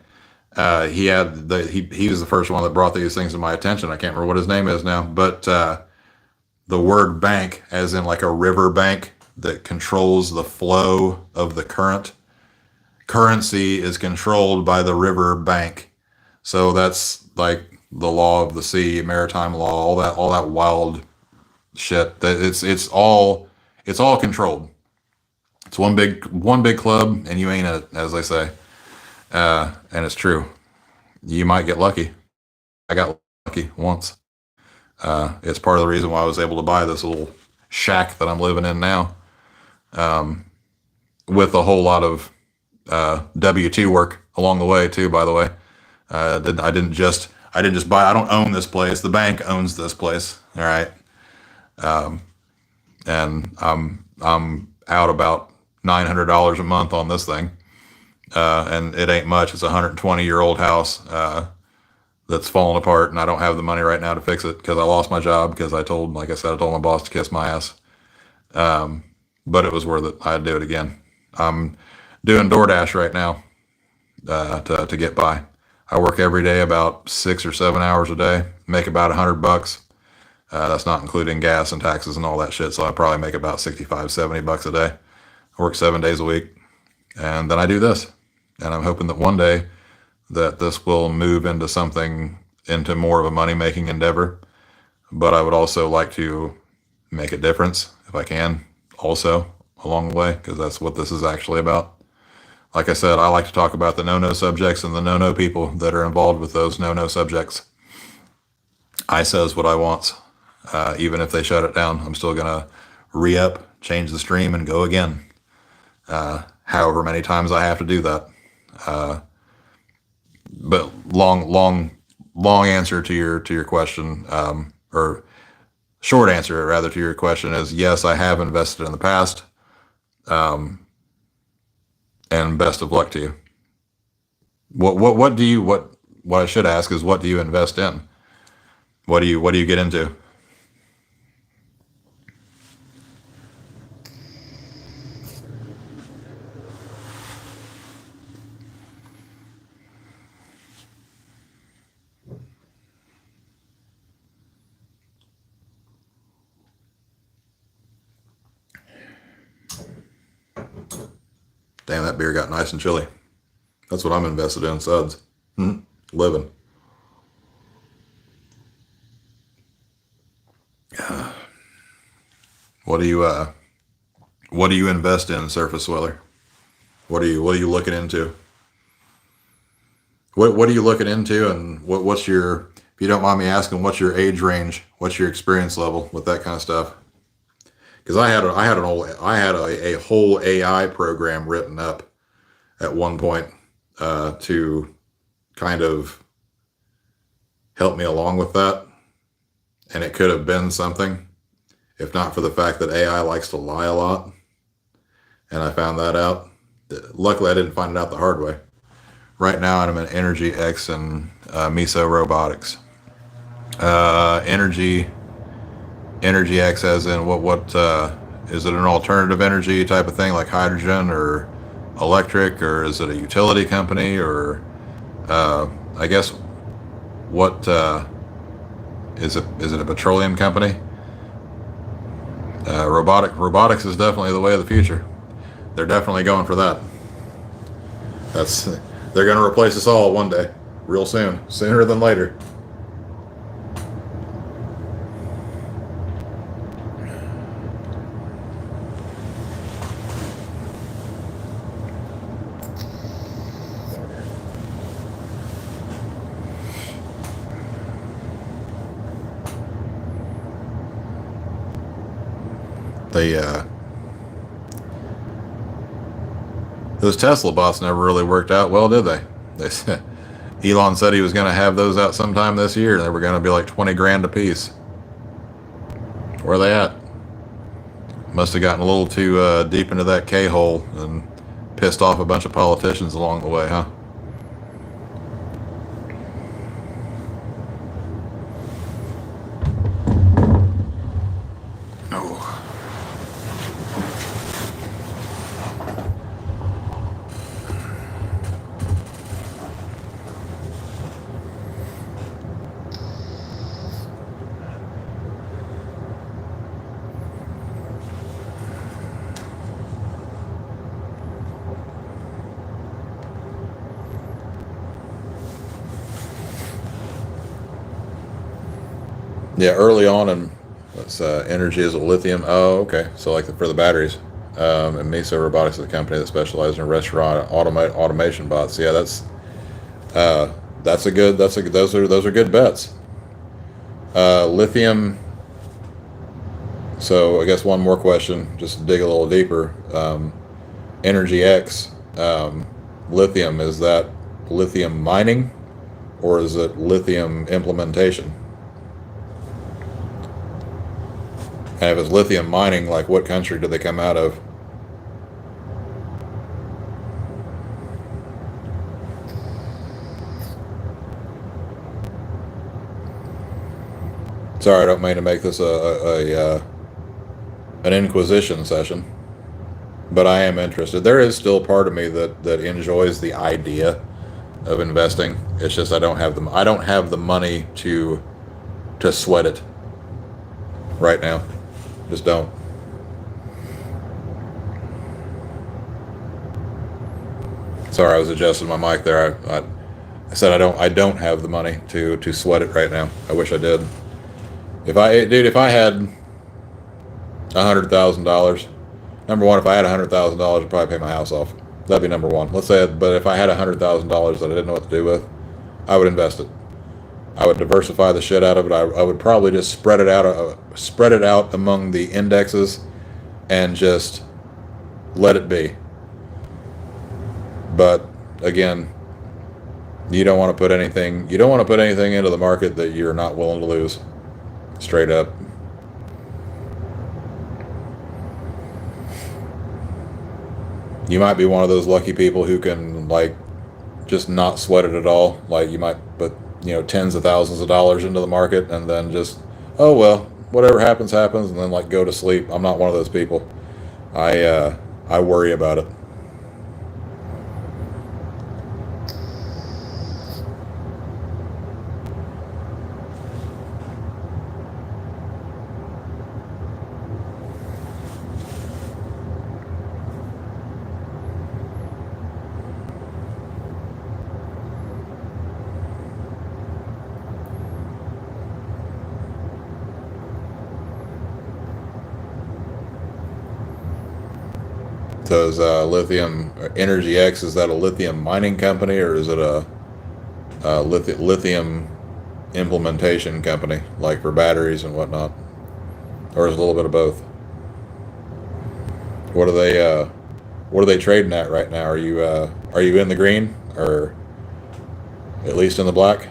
he was the first one that brought these things to my attention. I can't remember what his name is now, but the word bank, as in like a river bank that controls the flow of the current. Currency is controlled by the river bank. So that's like the law of the sea, maritime law, all that wild shit. That it's all controlled. It's one big club, and you ain't in it, as they say. And it's true. You might get lucky. I got lucky once. It's part of the reason why I was able to buy this little shack that I'm living in now, with a whole lot of W-2 work along the way too. By the way, I didn't just buy. I don't own this place. The bank owns this place. All right, and I'm out about $900 a month on this thing, and it ain't much. It's a 120-year-old house that's falling apart, and I don't have the money right now to fix it because I lost my job because like I said, I told my boss to kiss my ass. But it was worth it. I'd do it again. I'm doing DoorDash right now to get by. I work every day about 6 or 7 hours a day, make about $100. That's not including gas and taxes and all that shit. So I probably make about 65, $70 a day. I work 7 days a week, and then I do this. And I'm hoping that one day that this will move into more of a money-making endeavor. But I would also like to make a difference if I can also along the way, because that's what this is actually about. Like I said, I like to talk about the no-no subjects and the no-no people that are involved with those no-no subjects. I says what I want. Even if they shut it down, I'm still going to re-up, change the stream, and go again. However many times I have to do that. But long answer to your question, or short answer rather to your question is yes, I have invested in the past. And best of luck to you. What I should ask is, what do you invest in? What do you get into? Damn, that beer got nice and chilly. That's what I'm invested in, suds. Living. What do you invest in, Surface Weather? What are you looking into? What are you looking into, and what's your, if you don't mind me asking, what's your age range? What's your experience level with that kind of stuff? Because I had a whole AI program written up at one point to kind of help me along with that, and it could have been something if not for the fact that AI likes to lie a lot, and I found that out. Luckily, I didn't find it out the hard way. Right now, I'm in Energy X and Miso Robotics. Energy X as in what is it, an alternative energy type of thing like hydrogen or electric, or is it a utility company, or I guess what is it a petroleum company? Robotics is definitely the way of the future. They're definitely going for that. They're going to replace us all one day, real soon, sooner than later. Those Tesla bots never really worked out well, did they? They said Elon said he was going to have those out sometime this year, and they were going to be like 20 grand a piece. Where are they at? Must have gotten a little too deep into that K-hole and pissed off a bunch of politicians along the way, huh? Oh. Yeah, early on in energy is a lithium. Oh, okay. So like for the batteries, and Miso Robotics is a company that specializes in restaurant automation bots. Yeah, that's a good. Those are good bets. Lithium. So I guess one more question, just to dig a little deeper. Energy X, lithium, is that lithium mining, or is it lithium implementation? And if it's lithium mining, like what country do they come out of? Sorry, I don't mean to make this an inquisition session, but I am interested. There is still part of me that enjoys the idea of investing. It's just I don't have the money to sweat it right now. Just don't. Sorry, I was adjusting my mic there. I said I don't have the money to sweat it right now. I wish I did. If I had $100,000, number one, if I had $100,000, I'd probably pay my house off. That'd be number one. Let's say, but if I had $100,000 that I didn't know what to do with, I would invest it. I would diversify the shit out of it. I would probably just spread it out among the indexes, and just let it be. But again, you don't want to put anything into the market that you're not willing to lose. Straight up. You might be one of those lucky people who can like just not sweat it at all. Like you might put, tens of thousands of dollars into the market and then just, oh well, whatever happens happens, and then like go to sleep. I'm not one of those people. I worry about it. So is Lithium Energy X, is that a lithium mining company, or is it a lithium implementation company, like for batteries and whatnot, or is it a little bit of both? What are they trading at right now? Are you in the green, or at least in the black?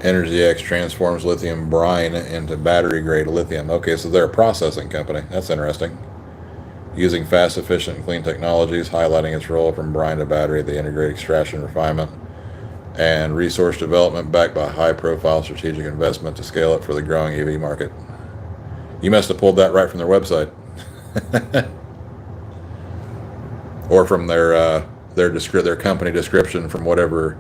Energy X transforms lithium brine into battery grade lithium. Okay, so they're a processing company. That's interesting. Using fast, efficient, and clean technologies, highlighting its role from brine to battery, they integrate extraction, refinement, and resource development backed by high-profile strategic investment to scale it for the growing EV market. You must have pulled that right from their website, or from their company description, from whatever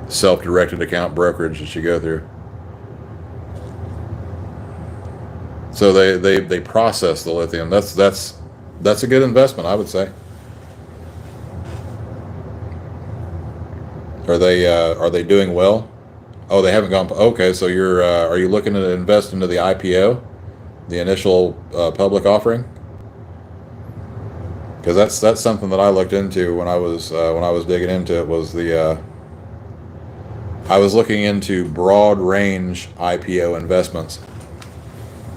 self-directed account brokerage that you go through. So they process the lithium. That's a good investment, I would say. Are they doing well? Oh, they haven't gone. Okay, so are you looking to invest into the IPO, the initial public offering? Because that's something that I looked into when I was digging into it, was the I was looking into broad range IPO investments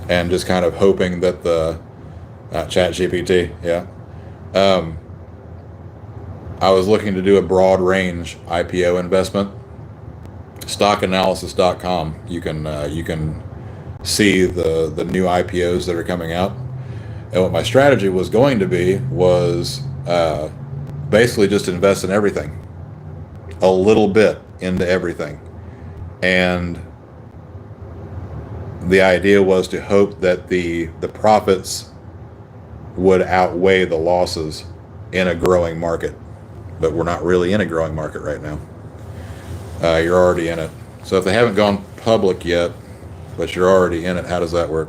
and just kind of hoping that the Chat GPT, yeah. Um, I was looking to do a broad range IPO investment. Stockanalysis.com. You can see the new IPOs that are coming out. And what my strategy was going to be was basically just invest in everything, a little bit into everything, and the idea was to hope that the profits would outweigh the losses in a growing market. But we're not really in a growing market right now. You're already in it. So if they haven't gone public yet, but you're already in it, how does that work?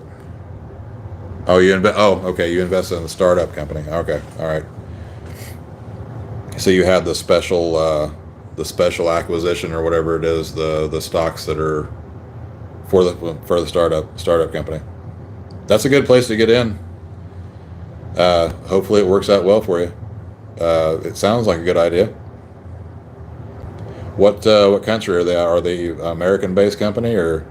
Oh, you invest. Oh, okay. You invested in the startup company. Okay, all right. So you had the special acquisition or whatever it is, the stocks that are for the startup company. That's a good place to get in. Hopefully it works out well for you. It sounds like a good idea. What country are they? Are they American-based company or?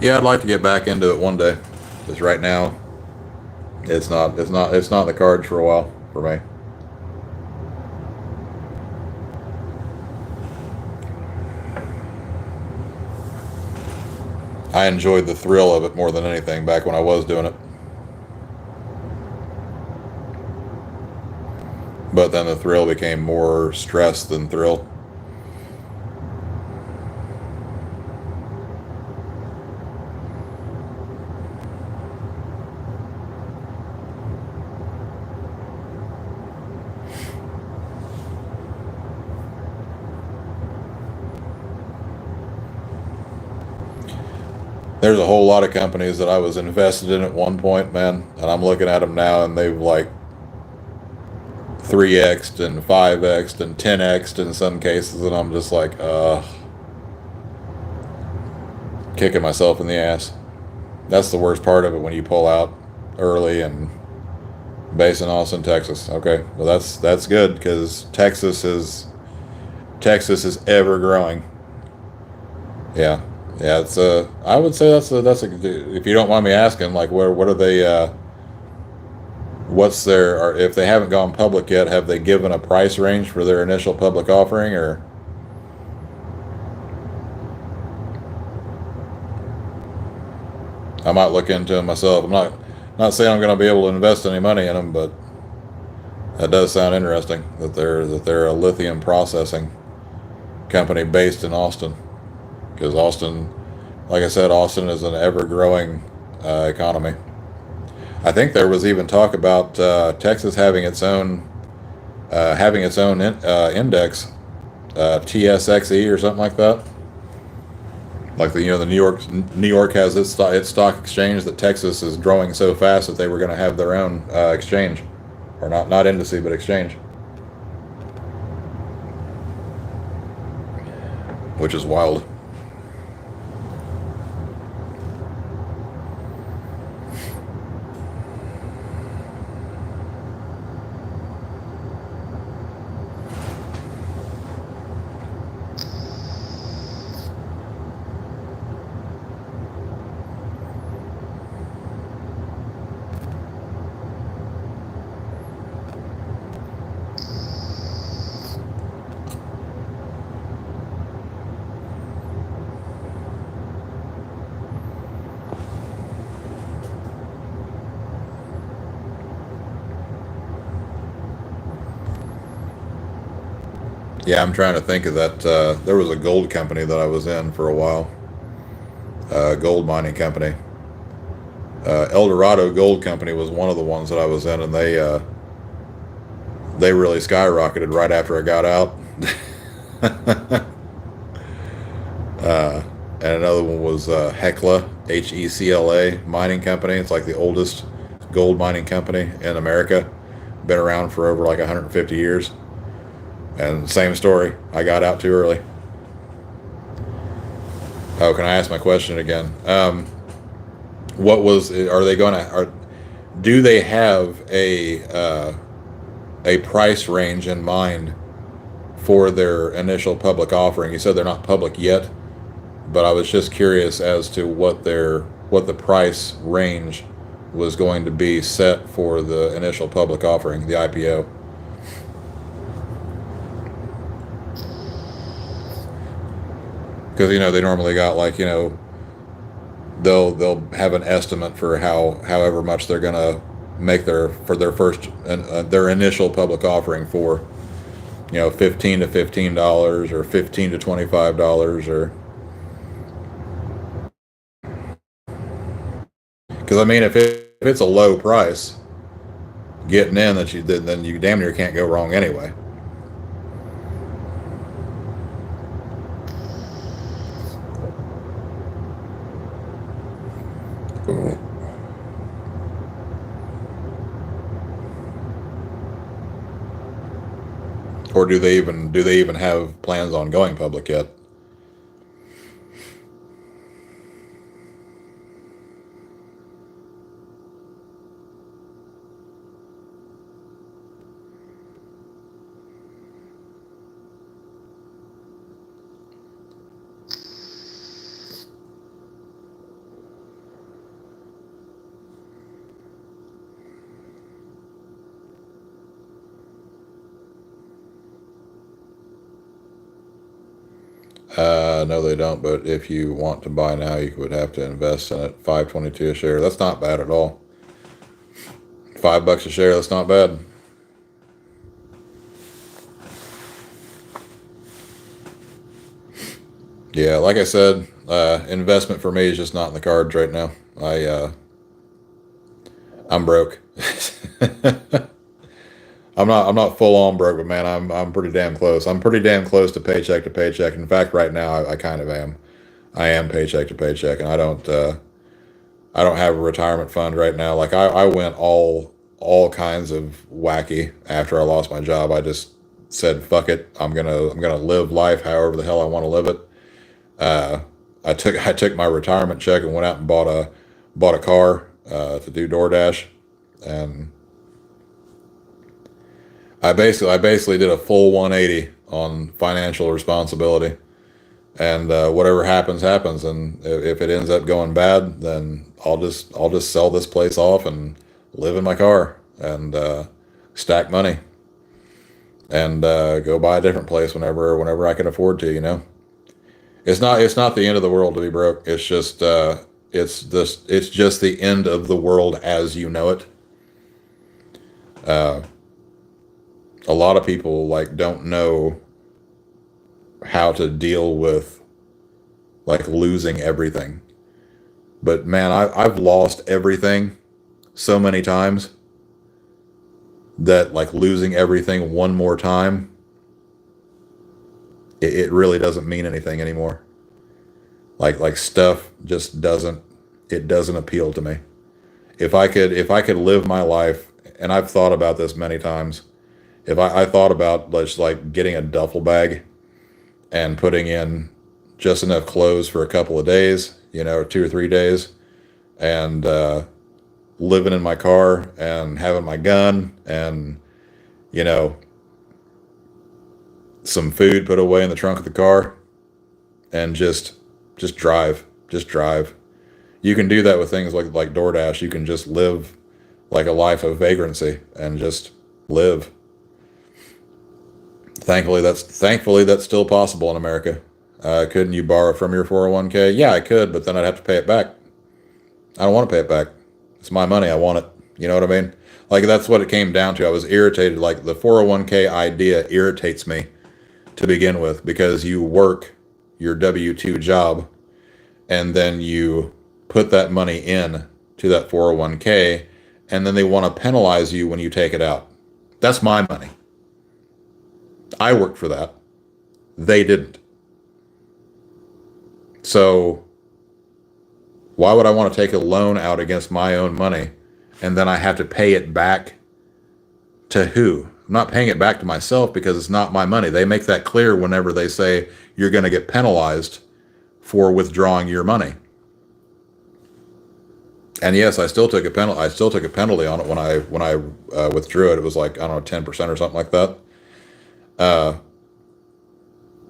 Yeah, I'd like to get back into it one day. Because right now, it's not in the cards for a while for me. I enjoyed the thrill of it more than anything back when I was doing it. But then the thrill became more stress than thrill. There's a whole lot of companies that I was invested in at one point, man, and I'm looking at them now and they've like 3x'd and 5x'd and 10x'd in some cases, and I'm just like, kicking myself in the ass. That's the worst part of it when you pull out early and based in Austin, Texas. Okay, well that's good because Texas is ever growing. Yeah, yeah. It's I would say that's a if you don't mind me asking, like what are they? What's their or if they haven't gone public yet? Have they given a price range for their initial public offering or? I might look into them myself. I'm not saying I'm going to be able to invest any money in them, but that does sound interesting that they're a lithium processing company based in Austin. Because Austin, like I said, Austin is an ever-growing economy. I think there was even talk about Texas having its own index, TSXE or something like that. Like the New York has its stock exchange. That Texas is growing so fast that they were going to have their own exchange, or not indice but exchange, which is wild. Yeah, I'm trying to think of that. There was a gold company that I was in for a while, gold mining company. El Dorado Gold Company was one of the ones that I was in, and they really skyrocketed right after I got out. uh, and another one was Hecla. HECLA mining company. It's like the oldest gold mining company in America. Been around for over like 150 years. And same story. I got out too early. Oh, can I ask my question again? What was? Are they going to? Do they have a price range in mind for their initial public offering? You said they're not public yet, but I was just curious as to what the price range was going to be set for the initial public offering, the IPO. Because they normally got like they'll have an estimate for however much they're gonna make their first their initial public offering for, $15 or $15 to $25 or. Because I mean, if it's a low price getting in, then you damn near can't go wrong anyway. Or do they even have plans on going public yet? No, they don't. But if you want to buy now, you would have to invest in it. 5.22 a share. That's not bad at all. $5 a share. That's not bad. Yeah, like I said, investment for me is just not in the cards right now. I'm broke. I'm not full on broke, but man, I'm pretty damn close. I'm pretty damn close to paycheck to paycheck. In fact, right now I kind of am. I am paycheck to paycheck, and I don't have a retirement fund right now. Like I went all kinds of wacky after I lost my job. I just said fuck it. I'm gonna live life however the hell I want to live it. Uh, I took my retirement check and went out and bought a car to do DoorDash, and I basically did a full 180 on financial responsibility, and whatever happens happens. And if it ends up going bad, then I'll just sell this place off and live in my car and stack money and go buy a different place whenever I can afford to. It's not the end of the world to be broke. It's just the end of the world as you know it. Uh, a lot of people like don't know how to deal with like losing everything. But man, I've lost everything so many times that like losing everything one more time, it really doesn't mean anything anymore. Like stuff just doesn't appeal to me. If I could live my life, and I've thought about this many times. If I thought about just like getting a duffel bag and putting in just enough clothes for a couple of days, 2 or 3 days, and living in my car and having my gun and you know some food put away in the trunk of the car, and just drive. You can do that with things like DoorDash. You can just live like a life of vagrancy and just live. Thankfully that's still possible in America. Couldn't you borrow from your 401k? Yeah, I could, but then I'd have to pay it back. I don't want to pay it back. It's my money. I want it. You know what I mean? Like that's what it came down to. I was irritated. Like the 401k idea irritates me to begin with because you work your W-2 job and then you put that money in to that 401k, and then they want to penalize you when you take it out. That's my money. I worked for that. They didn't. So Why would I want to take a loan out against my own money and then I have to pay it back to who? I'm not paying it back to myself because it's not my money. They make that clear whenever they say you're going to get penalized for withdrawing your money. And yes, I still took a penalty. I still took a penalty on it when I withdrew it. It was like, I don't know, 10% or something like that.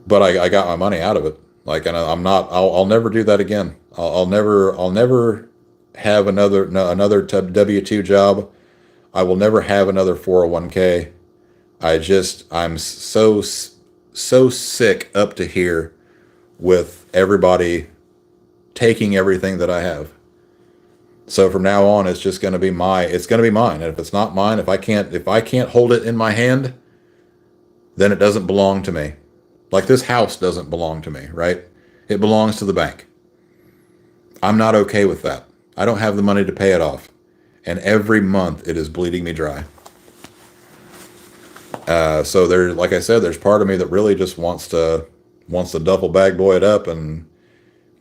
But I got my money out of it. Like, and I'll never do that again. I'll never have another W-2 job. I will never have another 401k. I'm so sick up to here with everybody taking everything that I have. So from now on, it's just going to be it's going to be mine. And if it's not mine, if I can't hold it in my hand, then it doesn't belong to me. Like this house doesn't belong to me, right? It belongs to the bank. I'm not okay with that. I don't have the money to pay it off. And every month it is bleeding me dry. So there, like I said, there's part of me that really just wants to duffel bag boy it up and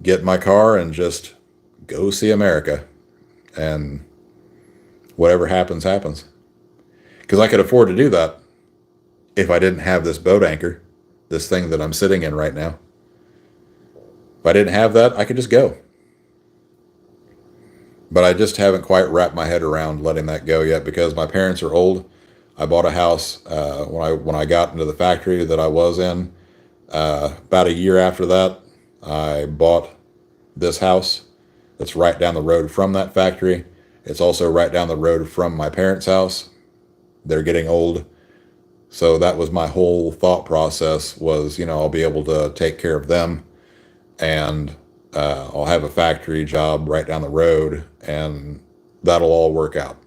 get in my car and just go see America. And whatever happens, happens. Because I could afford to do that if I didn't have this boat anchor, this thing that I'm sitting in right now. If I didn't have that, I could just go. But I just haven't quite wrapped my head around letting that go yet because my parents are old. I bought a house when I got into the factory that I was in. About a year after that, I bought this house. It's right down the road from that factory. It's also right down the road from my parents' house. They're getting old. So that was my whole thought process was, I'll be able to take care of them and I'll have a factory job right down the road and that'll all work out.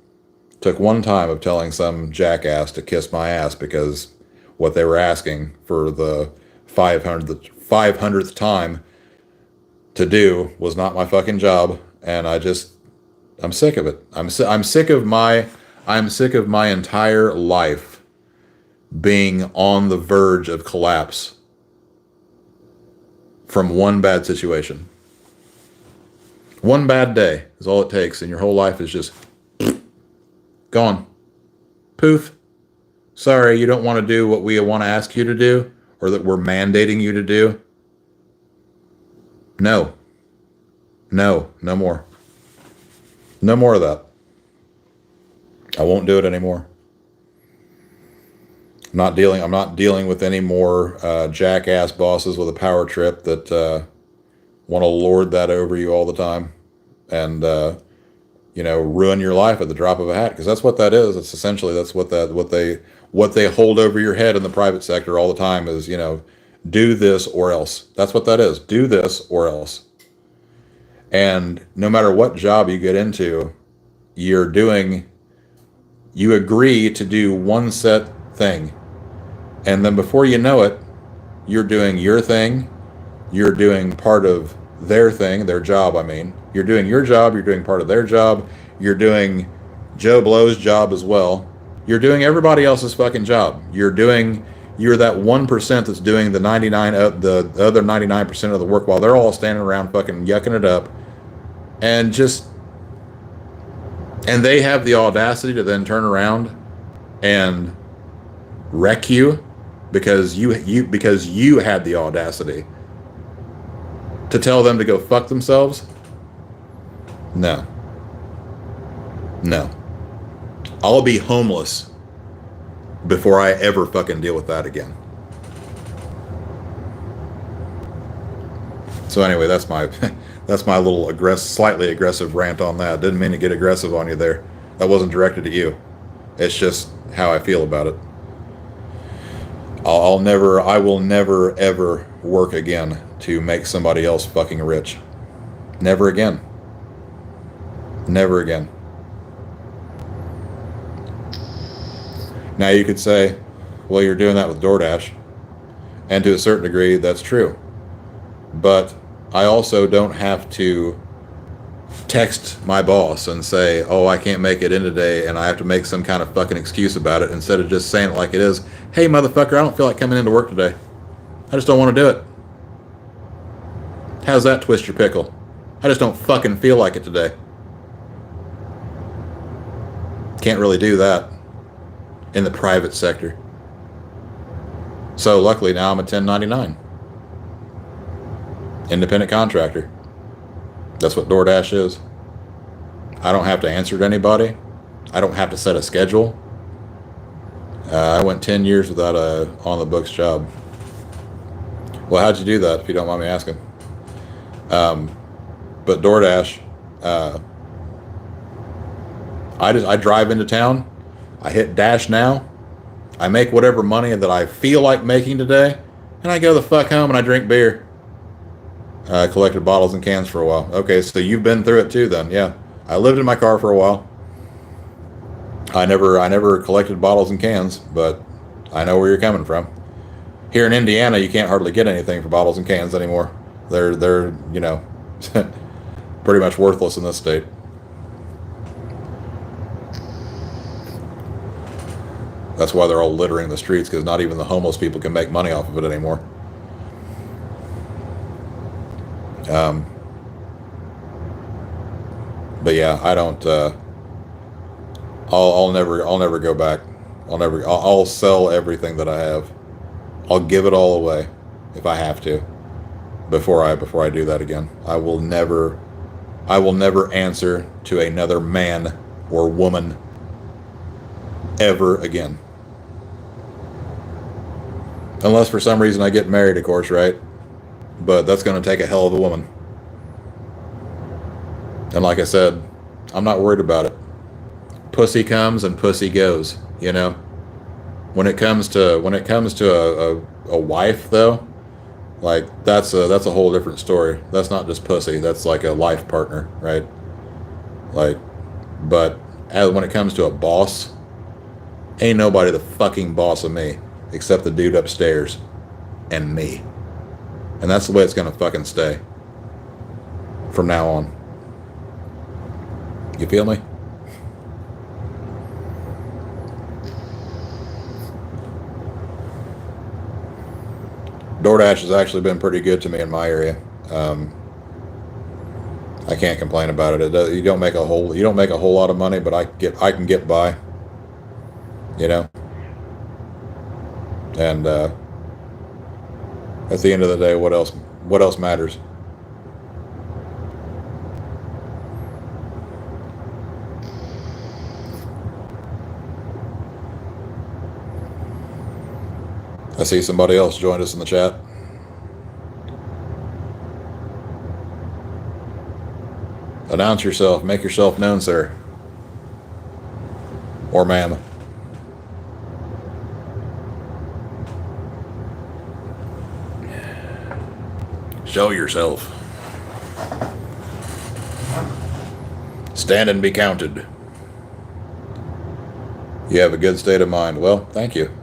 Took one time of telling some jackass to kiss my ass because what they were asking for the 500th time to do was not my fucking job, and I'm sick of it. I'm sick of my entire life being on the verge of collapse from one bad situation. One bad day is all it takes, and your whole life is just gone. Poof. Sorry, you don't want to do what we want to ask you to do, or that we're mandating you to do. No more. No more of that. I won't do it anymore. I'm not dealing with any more jackass bosses with a power trip that want to lord that over you all the time and ruin your life at the drop of a hat, because that's what that is. It's essentially what they hold over your head in the private sector all the time is, do this or else. That's what that is. Do this or else. And no matter what job you get into, you agree to do one set thing. And then before you know it, you're doing your thing. You're doing part of their thing, their job, I mean. You're doing your job. You're doing part of their job. You're doing Joe Blow's job as well. You're doing everybody else's fucking job. You're that 1% that's doing the other 99% of the work while they're all standing around fucking yucking it up. And they have the audacity to then turn around and wreck you because you had the audacity to tell them to go fuck themselves. No. I'll be homeless before I ever fucking deal with that again. So anyway, that's my little slightly aggressive rant on that. Didn't mean to get aggressive on you there. That wasn't directed at you. It's just how I feel about it. I will never ever work again to make somebody else fucking rich. Never again. Never again. Now you could say, well, you're doing that with DoorDash. And to a certain degree, that's true. But I also don't have to text my boss and say, oh, I can't make it in today, and I have to make some kind of fucking excuse about it instead of just saying it like it is. Hey, motherfucker, I don't feel like coming into work today. I just don't want to do it. How's that twist your pickle? I just don't fucking feel like it today. Can't really do that in the private sector. So luckily now I'm a 1099. Independent contractor. That's what DoorDash is. I don't have to answer to anybody. I don't have to set a schedule. I went 10 years without a on-the-books job. Well, how'd you do that, if you don't mind me asking? But DoorDash, I drive into town, I hit Dash Now, I make whatever money that I feel like making today, and I go the fuck home and I drink beer. I collected bottles and cans for a while. Okay, so you've been through it too then, yeah. I lived in my car for a while. I never collected bottles and cans, but I know where you're coming from. Here in Indiana, you can't hardly get anything for bottles and cans anymore. They're you know, pretty much worthless in this state. That's why they're all littering the streets, because not even the homeless people can make money off of it anymore. But yeah, I don't. I'll never go back. I'll sell everything that I have. I'll give it all away if I have to before I do that again. I will never answer to another man or woman ever again. Unless for some reason I get married, of course, right? But that's going to take a hell of a woman. And like I said, I'm not worried about it. Pussy comes and pussy goes, you know? When it comes to a wife though, like that's a whole different story. That's not just pussy, that's like a life partner, right? Like, but when it comes to a boss, ain't nobody the fucking boss of me except the dude upstairs and me. And that's the way it's gonna fucking stay from now on. You feel me? DoorDash has actually been pretty good to me in my area. I can't complain about it. You don't make a whole lot of money, but I can get by. You know. And at the end of the day, what else matters? I see somebody else joined us in the chat. Announce yourself. Make yourself known, sir. Or ma'am. Show yourself. Stand and be counted. You have a good state of mind. Well, thank you.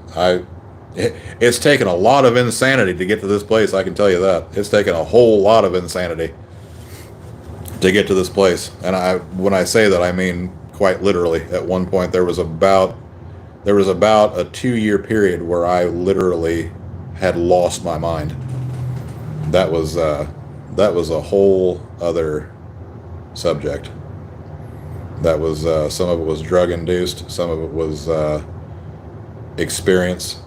It's taken a lot of insanity to get to this place, I can tell you that. It's taken a whole lot of insanity to get to this place. And when I say that, I mean quite literally. At one point there was about a 2-year period where I literally had lost my mind. That was a whole other subject. That was some of it was drug induced, some of it was experience.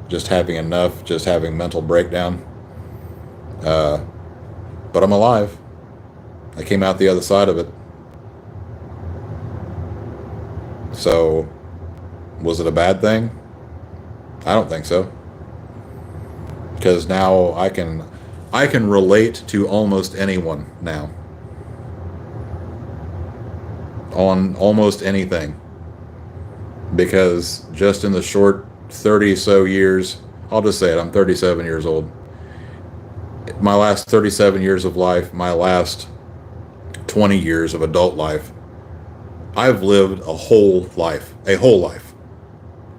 Just having enough, just having mental breakdown. But I'm alive. I came out the other side of it. So, was it a bad thing? I don't think so. Because now I can relate to almost anyone now. On almost anything. Because just in the short 30 so years, I'll just say it, I'm 37 years old. My last 37 years of life, my last 20 years of adult life, I've lived a whole life.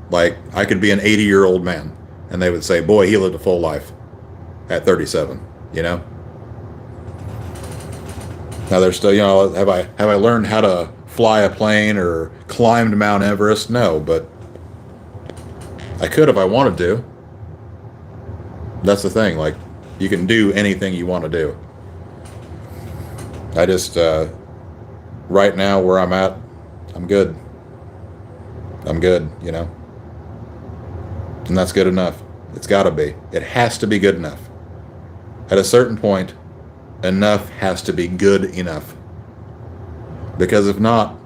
Like, I could be an 80-year-old man, and they would say, boy, he lived a full life at 37, you know? Now there's still, you know, have I learned how to fly a plane or climbed Mount Everest? No, but I could if I wanted to. That's the thing, like, you can do anything you want to do. I just, right now where I'm at, I'm good. I'm good, you know? And that's good enough. It's gotta be. It has to be good enough. At a certain point, enough has to be good enough. Because if not,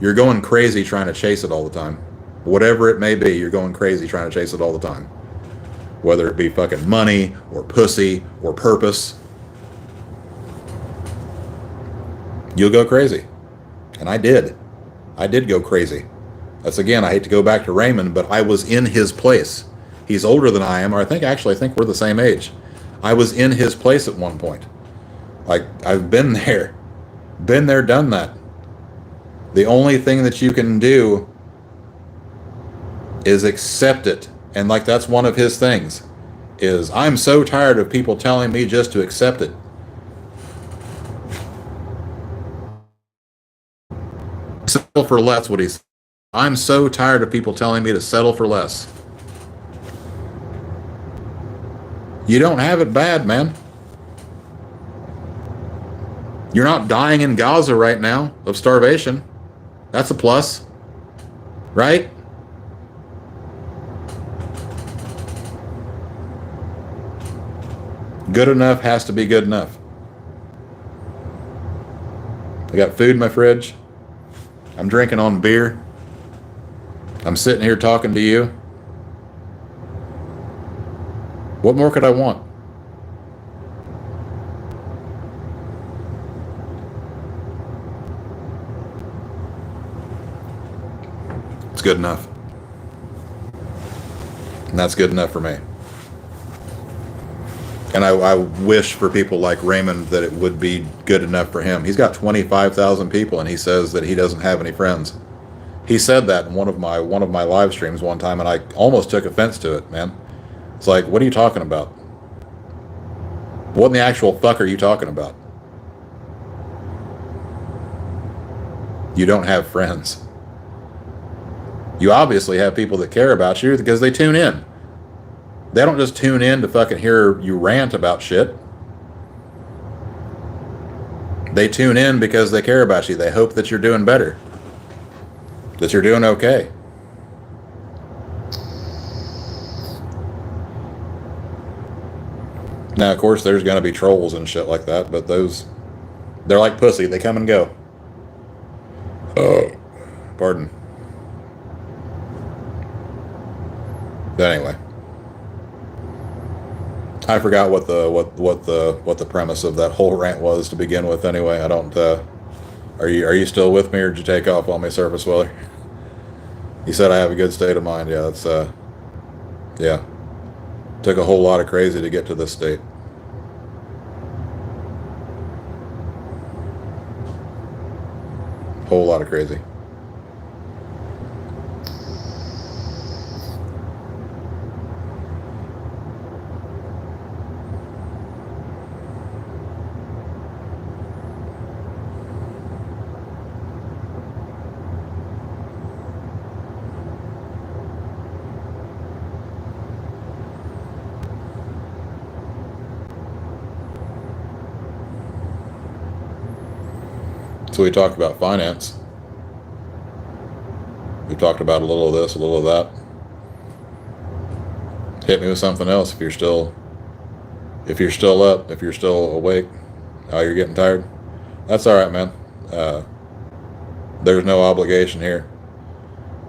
you're going crazy trying to chase it all the time. Whatever it may be, you're going crazy trying to chase it all the time. Whether it be fucking money or pussy or purpose, you'll go crazy. And I did. I did go crazy. That's again, I hate to go back to Raymond, but I was in his place. He's older than I am, or I think we're the same age. I was in his place at one point. Like, I've been there, done that. The only thing that you can do is accept it. And like, that's one of his things, is I'm so tired of people telling me just to accept it. Settle for less, what he's. I'm so tired of people telling me to settle for less. You don't have it bad, man. You're not dying in Gaza right now of starvation. That's a plus, right? Good enough has to be good enough. I got food in my fridge. I'm drinking on beer. I'm sitting here talking to you. What more could I want? It's good enough. And that's good enough for me. And I wish for people like Raymond that it would be good enough for him. He's got 25,000 people, and he says that he doesn't have any friends. He said that in one of my live streams one time, and I almost took offense to it, man. It's like, what are you talking about? What in the actual fuck are you talking about? You don't have friends. You obviously have people that care about you because they tune in. They don't just tune in to fucking hear you rant about shit. They tune in because they care about you. They hope that you're doing better, that you're doing okay. Now, of course, there's going to be trolls and shit like that, but they're like pussy. They come and go. Oh, pardon. But anyway, I forgot what the premise of that whole rant was to begin with. Anyway, I don't. Are you still with me, or did you take off on me, Surface Weller? You said I have a good state of mind. Yeah, that's yeah. Took a whole lot of crazy to get to this state. Whole lot of crazy. So we talked about finance. We talked about a little of this, a little of that. Hit me with something else if you're still up, if you're still awake. Oh, you're getting tired? That's all right, man. There's no obligation here.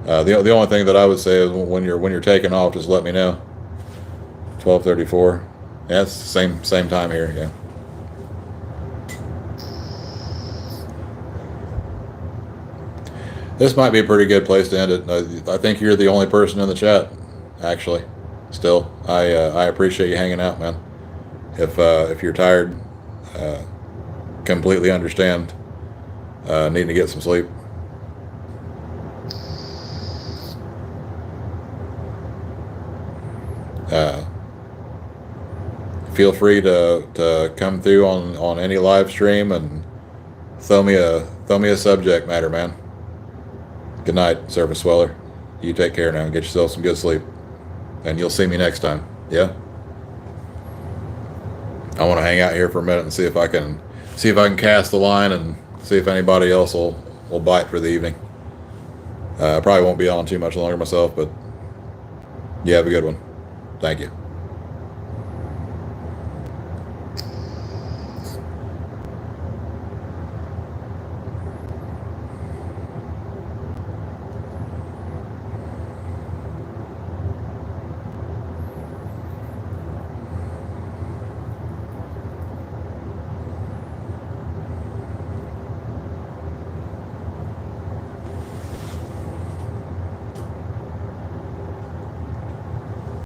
The only thing that I would say is when you're taking off, just let me know. 12:34. Yeah, it's the same time here. Yeah. This might be a pretty good place to end it. I think you're the only person in the chat, actually. Still, I appreciate you hanging out, man. If you're tired, completely understand. Needing to get some sleep. Feel free to come through on any live stream and throw me a subject matter, man. Good night, Surface Weller. You take care now. Get yourself some good sleep. And you'll see me next time. Yeah? I want to hang out here for a minute and see if I can see if I can cast the line and see if anybody else will bite for the evening. I probably won't be on too much longer myself, but you have a good one. Thank you.